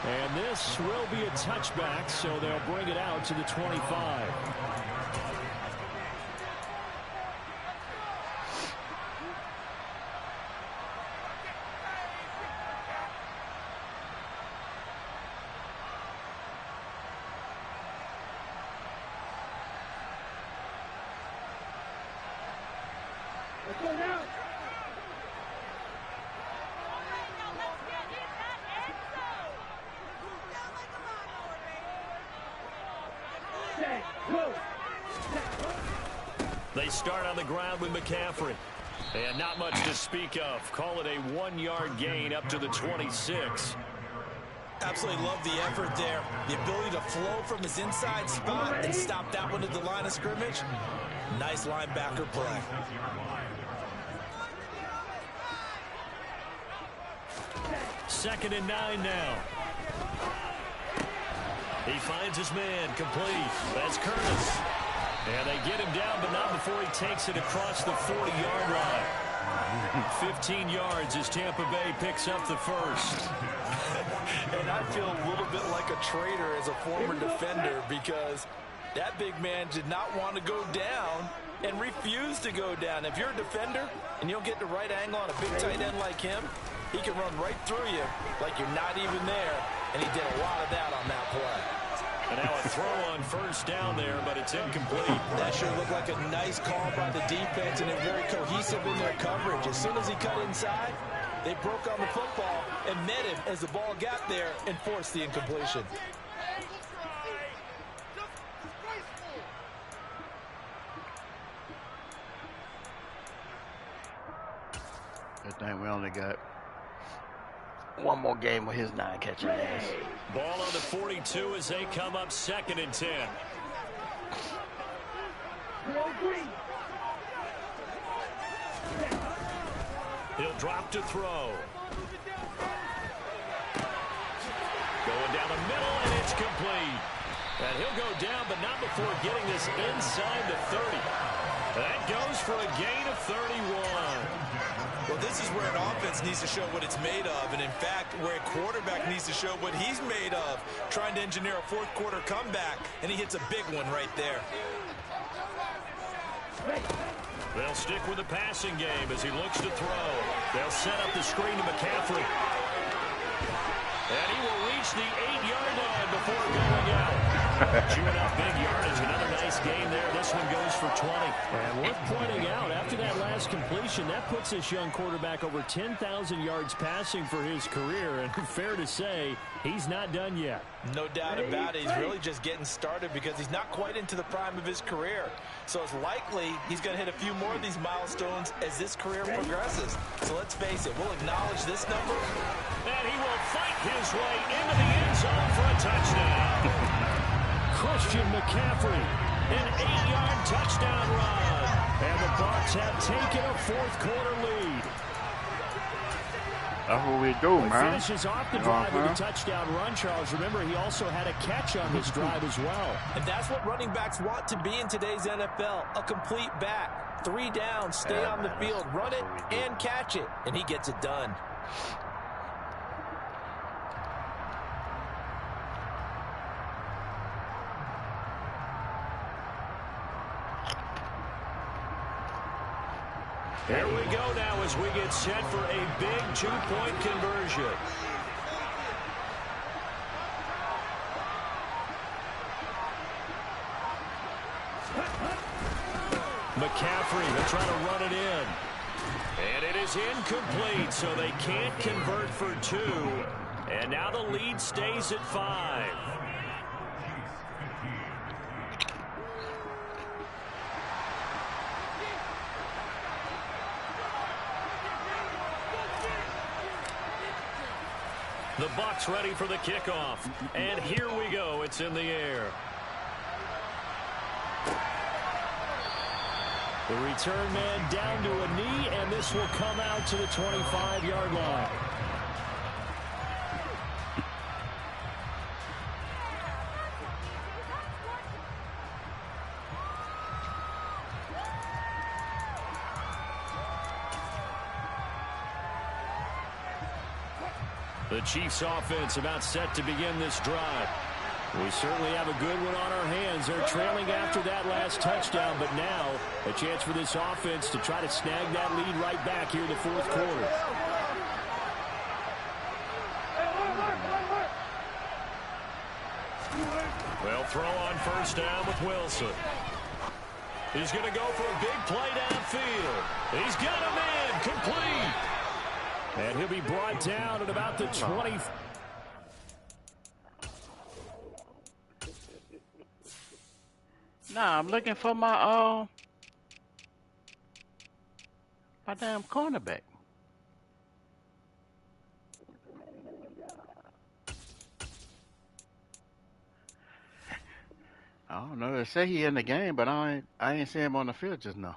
And this will be a touchback, so they'll bring it out to the 25. Let's go now. They start on the ground with McCaffrey. And not much to speak of. Call it a 1-yard gain up to the 26. Absolutely love the effort there. The ability to flow from his inside spot and stop that one at the line of scrimmage. Nice linebacker play. Second and 9 now. He finds his man complete. That's Curtis. And they get him down, but not before he takes it across the 40-yard line. 15 yards as Tampa Bay picks up the first. And I feel a little bit like a traitor as a former defender because that big man did not want to go down and refused to go down. If you're a defender and you don't get the right angle on a big tight end like him, he can run right through you like you're not even there, and he did a lot of that on that play. And now a throw on first down there, but it's incomplete. That sure looked like a nice call by the defense, and they're very cohesive in their coverage. As soon as he cut inside, they broke on the football and met him as the ball got there and forced the incompletion. I think we only got one more game with his 9 catching ass. Ball on the 42 as they come up 2nd and 10. He'll drop to throw. Going down the middle, and it's complete. And he'll go down, but not before getting this inside the 30. That goes for a gain of 31. Well, this is where an offense needs to show what it's made of, and in fact, where a quarterback needs to show what he's made of, trying to engineer a 4th quarter comeback, and he hits a big one right there. They'll stick with the passing game as he looks to throw. They'll set up the screen to McCaffrey. And he will reach the 8-yard line before going out. Chewing up big yardage. Another nice game there. This one goes for 20. And worth pointing out, after that last completion, that puts this young quarterback over 10,000 yards passing for his career. And fair to say, he's not done yet. No doubt about it. He's really just getting started because he's not quite into the prime of his career. So it's likely he's going to hit a few more of these milestones as this career progresses. So let's face it, we'll acknowledge this number. And he will fight his way into the end zone for a touchdown. Christian McCaffrey, an 8-yard touchdown run. And the Bucs have taken a 4th quarter lead. That's what we do, man. Finishes off the drive with a touchdown run, Charles. Remember, he also had a catch on this drive as well. And that's what running backs want to be in today's NFL, a complete back. 3 down, stay on the field, run it, and catch it. And he gets it done. Here we go now as we get set for a big 2-point conversion. McCaffrey, they'll try to run it in. And it is incomplete, so they can't convert for 2. And now the lead stays at 5. The Bucs ready for the kickoff. And here we go. It's in the air. The return man down to a knee, and this will come out to the 25-yard line. The Chiefs offense about set to begin this drive. We certainly have a good one on our hands. They're trailing after that last touchdown, but now a chance for this offense to try to snag that lead right back here in the 4th quarter. They'll throw on 1st down with Wilson. He's going to go for a big play downfield. He's got him in, complete. And he'll be brought down at about the 20. Nah, I'm looking for my damn cornerback. I don't know. They say he in the game, but I ain't see him on the field just now.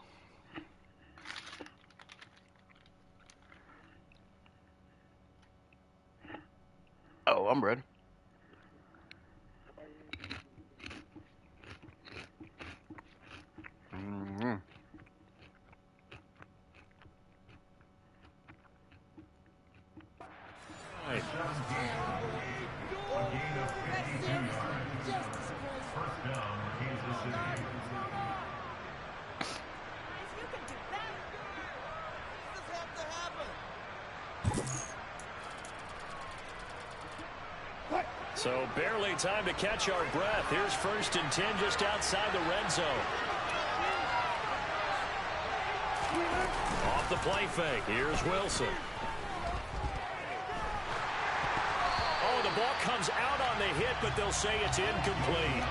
Oh, I'm ready. So barely time to catch our breath. Here's 1st and 10 just outside the red zone. Off the play fake. Here's Wilson. Oh, the ball comes out on the hit, but they'll say it's incomplete.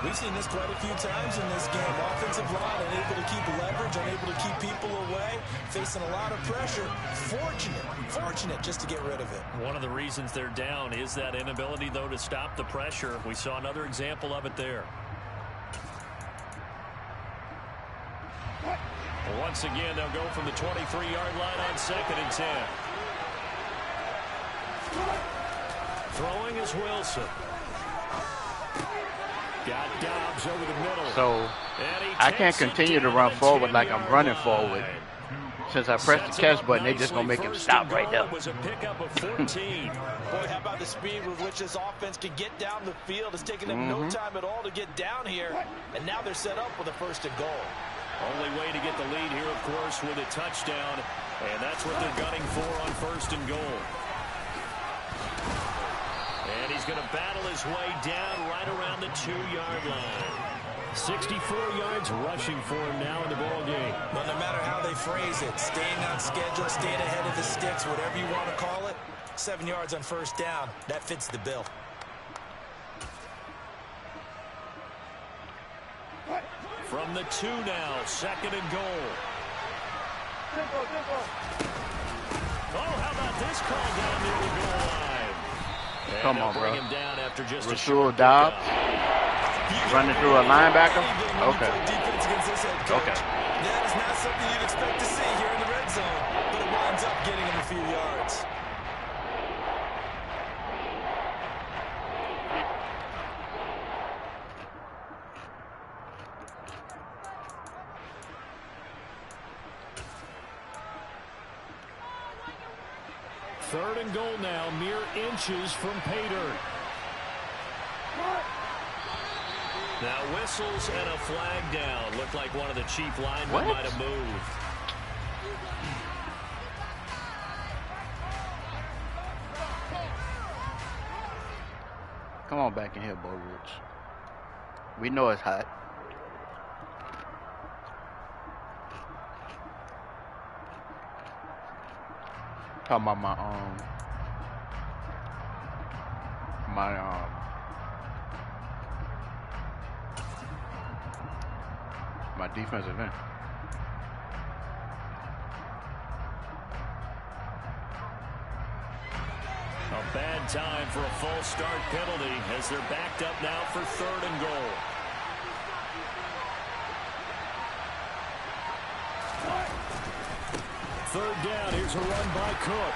We've seen this quite a few times in this game. Offensive line unable to keep leverage, unable to keep people away, facing a lot of pressure. Fortunate just to get rid of it. One of the reasons they're down is that inability, though, to stop the pressure. We saw another example of it there. Once again, they'll go from the 23-yard line on 2nd and 10. Throwing is Wilson. Got Dobbs over the middle. So I can't continue to run forward like I'm running forward. Since I pressed the catch button, they're just going to make him stop right there. Was a pickup of 14. Boy, how about the speed with which this offense can get down the field? It's taken them no time at all to get down here. And now they're set up with a 1st and goal. Only way to get the lead here, of course, with a touchdown. And that's what they're gunning for on 1st and goal. And he's going to battle his way down right around the 2-yard line. 64 yards rushing for him now in the ball game. Well, no matter how they phrase it, staying on schedule, staying ahead of the sticks, whatever you want to call it, 7 yards on 1st down, that fits the bill. From the 2 now, 2nd and goal. Oh, how about this call down near the goal line? And come on, bro. Him down after just Rasul Dobbs running through a linebacker. Okay. Okay. That is not something you'd expect to see here in the red zone, but it winds up getting him a few yards. Third and goal now, mere inches from Pater. Now whistles and a flag down. Looked like one of the chief linemen might have moved. Come on back in here, Bo Rich. We know it's hot. Talking about my defensive end. A bad time for a false start penalty as they're backed up now for 3rd and goal. Third down, here's a run by Cook.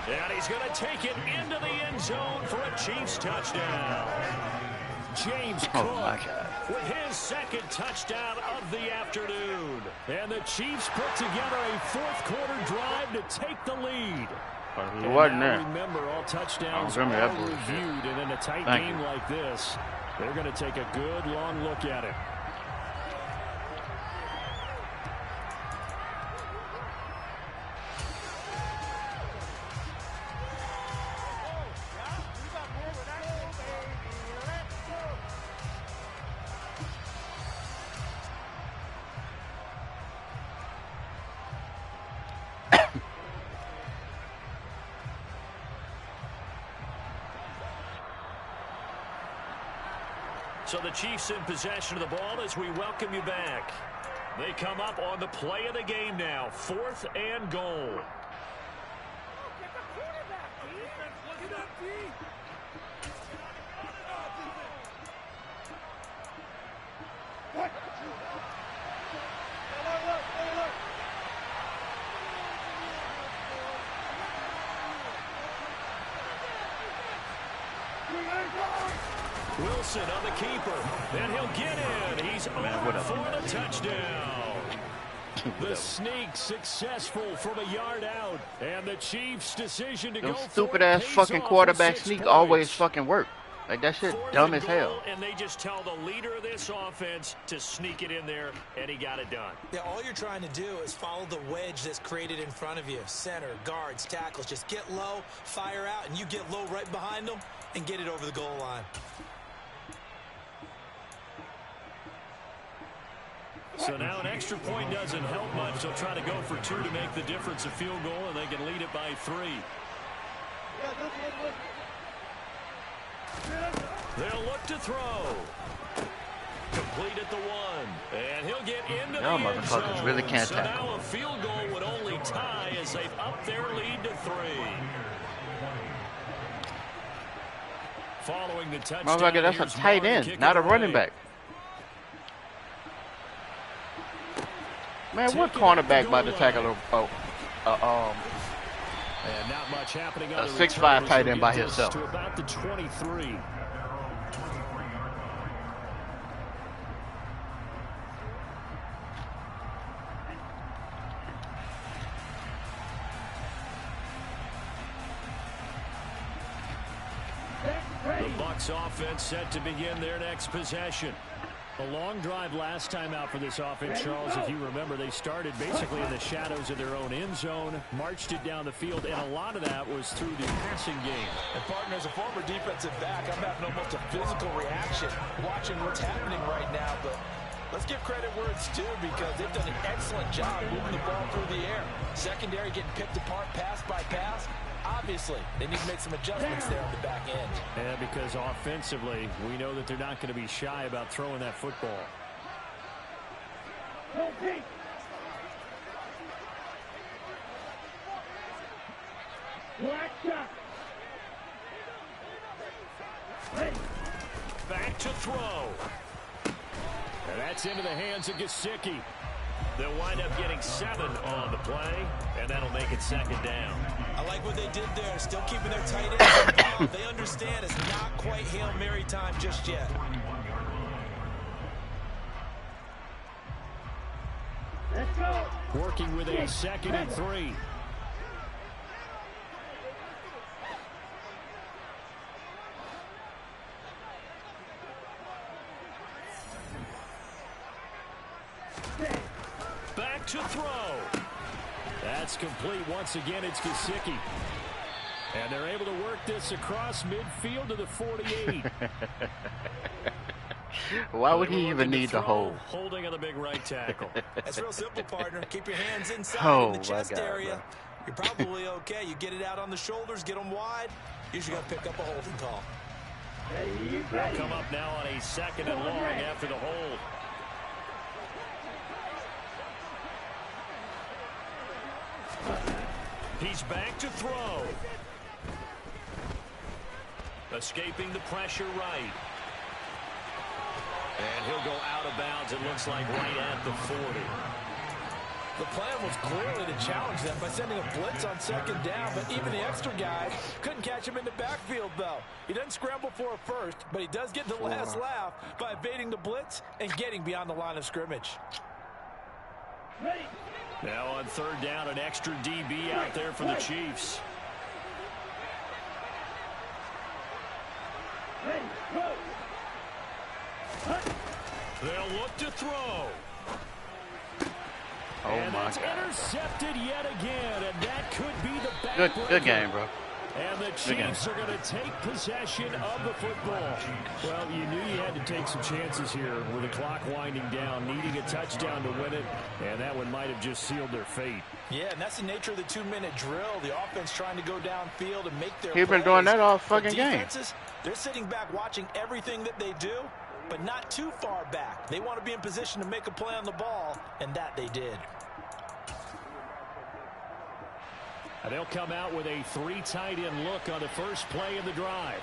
And he's going to take it into the end zone for a Chiefs touchdown. James Cook with his 2nd touchdown of the afternoon. And the Chiefs put together a 4th quarter drive to take the lead. It wasn't there. Remember, all touchdowns are reviewed, and in a tight game like this, they're going to take a good long look at it. So the Chiefs in possession of the ball as we welcome you back. They come up on the play of the game now. 4th and goal. Wilson on the keeper, and he'll get in. He's over for the touchdown. The sneak successful from a yard out, and the Chiefs' decision to go for stupid-ass fucking quarterback sneak always fucking work. Like, that shit dumb as hell. And they just tell the leader of this offense to sneak it in there, and he got it done. Yeah, all you're trying to do is follow the wedge that's created in front of you. Center, guards, tackles. Just get low, fire out, and you get low right behind them and get it over the goal line. So now an extra point doesn't help much. They'll try to go for 2 to make the difference a field goal, and they can lead it by 3. They'll look to throw. Complete at the 1. And he'll get into Y'all the end motherfuckers zone. really can't so tackle. now a field goal would only tie as they've upped their lead to 3. Following the touchdown. Motherfucker, that's a here's tight Moore to end, kick not it a running away. back. Man, what cornerback about to tackle And not much happening on a the 6'5" return as tight we end by get this himself? to about the 23. The Bucs offense set to begin their next possession. A long drive last time out for this offense, Charles. If you remember, they started basically in the shadows of their own end zone, marched it down the field, and a lot of that was through the passing game. And, partner, as a former defensive back, I'm having almost a physical reaction watching what's happening right now. But let's give credit where it's due because they've done an excellent job moving the ball through the air. Secondary getting picked apart pass by pass. Obviously, they need to make some adjustments there on the back end. And because offensively, we know that they're not going to be shy about throwing that football. Back to throw. And that's into the hands of Gesicki. They'll wind up getting 7 on the play, and that'll make it 2nd down. I like what they did there, still keeping their tight ends involved. They understand it's not quite Hail Mary time just yet. Let's go. Working with a 2nd and 3. Back to throw. That's complete. Once again, it's Gesicki. And they're able to work this across midfield to the 48. Why would he even need the hold? Holding on the big right tackle. That's real simple, partner. Keep your hands inside Oh, in the chest my God, area. You're probably okay. You get it out on the shoulders, get them wide. Usually got to pick up a holding call. They'll come up now on a 2nd and long after the hold. He's back to throw. Escaping the pressure right. And he'll go out of bounds, it looks like, right at the 40. The plan was clearly to challenge them by sending a blitz on 2nd down, but even the extra guys couldn't catch him in the backfield, though. He doesn't scramble for a first, but he does get the last laugh by evading the blitz and getting beyond the line of scrimmage. Now on 3rd down, an extra DB out there for the Chiefs. They'll look to throw. Oh, And my that's God. intercepted yet again, and that could be the backbreaker. Good game, bro. And the Chiefs are going to take possession of the football. Well, you knew you had to take some chances here with the clock winding down, needing a touchdown to win it, and that one might have just sealed their fate. Yeah, and that's the nature of the 2-minute drill. The offense trying to go downfield and make their He's been plays. doing that all The fucking game. defenses, they're sitting back watching everything that they do, but not too far back. They want to be in position to make a play on the ball, and that they did. And they'll come out with a 3 tight end look on the first play of the drive.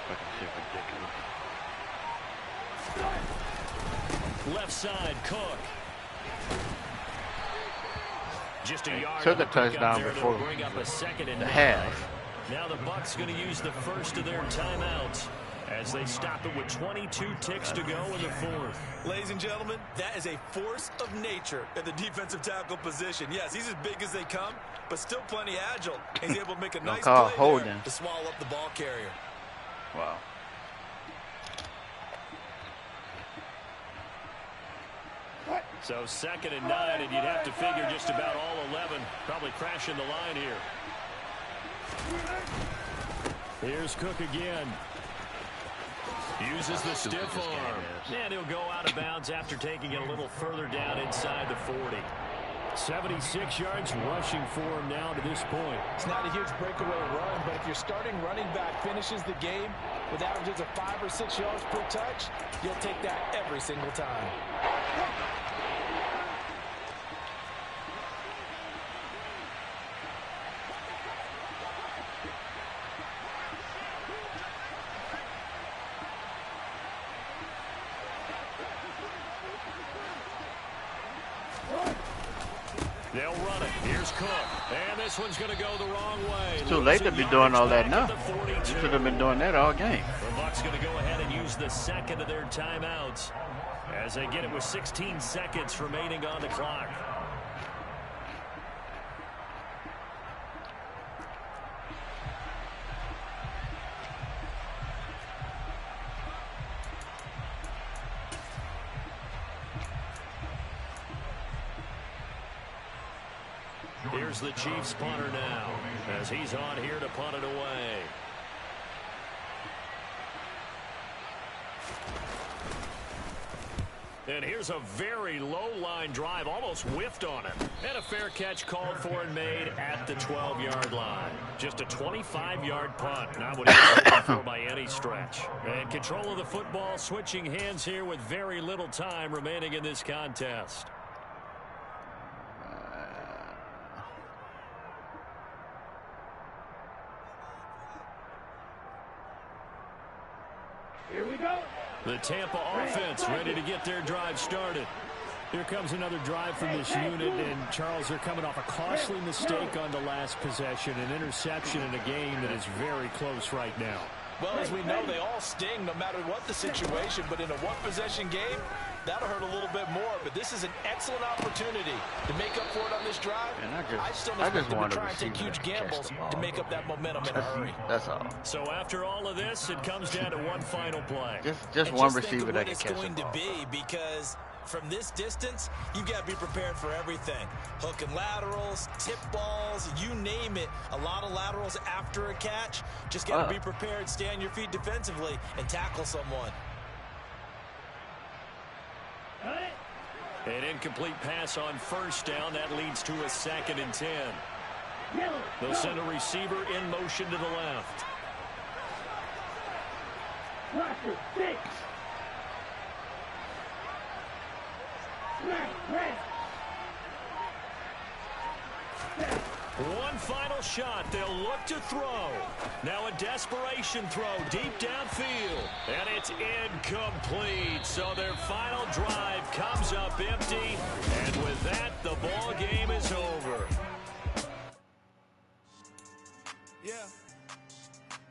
Fucking shit ridiculous. Left side, Cook. Just a yard. Took on a the pickup touchdown there. before It'll bring up a 2nd and the 9. half. Now the Bucs going to use the first of their timeouts as they stop it with 22 ticks to go in the 4th. Ladies and gentlemen, that is a force of nature at the defensive tackle position. Yes, he's as big as they come, but still plenty agile. He's able to make a nice call play holding. there to swallow up the ball carrier. Wow. So 2nd and 9, and you'd have to figure just about all 11 probably crashing the line here. Here's Cook again. Uses the stiff arm. And he'll go out of bounds after taking it a little further down inside the 40. 76 yards rushing for him now to this point. It's not a huge breakaway run, but if your starting running back finishes the game with averages of 5 or 6 yards per touch, you'll take that every single time. They'll run it. Here's Cook. And this one's going to go the wrong way. It's too late to be doing all that now. You should have been doing that all game. The Bucs going to go ahead and use the second of their timeouts as they get it with 16 seconds remaining on the clock. Here's the Chiefs punter now as he's on here to punt it away. And here's a very low-line drive, almost whiffed on it. And a fair catch called for and made at the 12-yard line. Just a 25-yard punt, not what he was looking for by any stretch. And control of the football switching hands here with very little time remaining in this contest. Here we go. The Tampa offense ready to get their drive started. Here comes another drive from this unit, and Charles, they're coming off a costly mistake on the last possession, an interception in a game that is very close right now. Well, as we know, they all sting no matter what the situation, but in a one-possession game, that'll hurt a little bit more. But this is an excellent opportunity to make up for it on this drive. And I just don't expect them to try and take huge gambles to make up that momentum in a hurry. That's all. So after all of this, it comes down to one final play. Just one receiver that can catch the ball. It's going to be because from this distance, you've got to be prepared for everything. Hook and laterals, tip balls, you name it. A lot of laterals after a catch. Just got to be prepared, stay on your feet defensively, and tackle someone. An incomplete pass on first down. That leads to a 2nd and 10. They'll send a receiver in motion to the left. Roster 6. One final shot. They'll look to throw. Now a desperation throw deep downfield. And it's incomplete. So their final drive comes up empty. And with that, the ball game is over.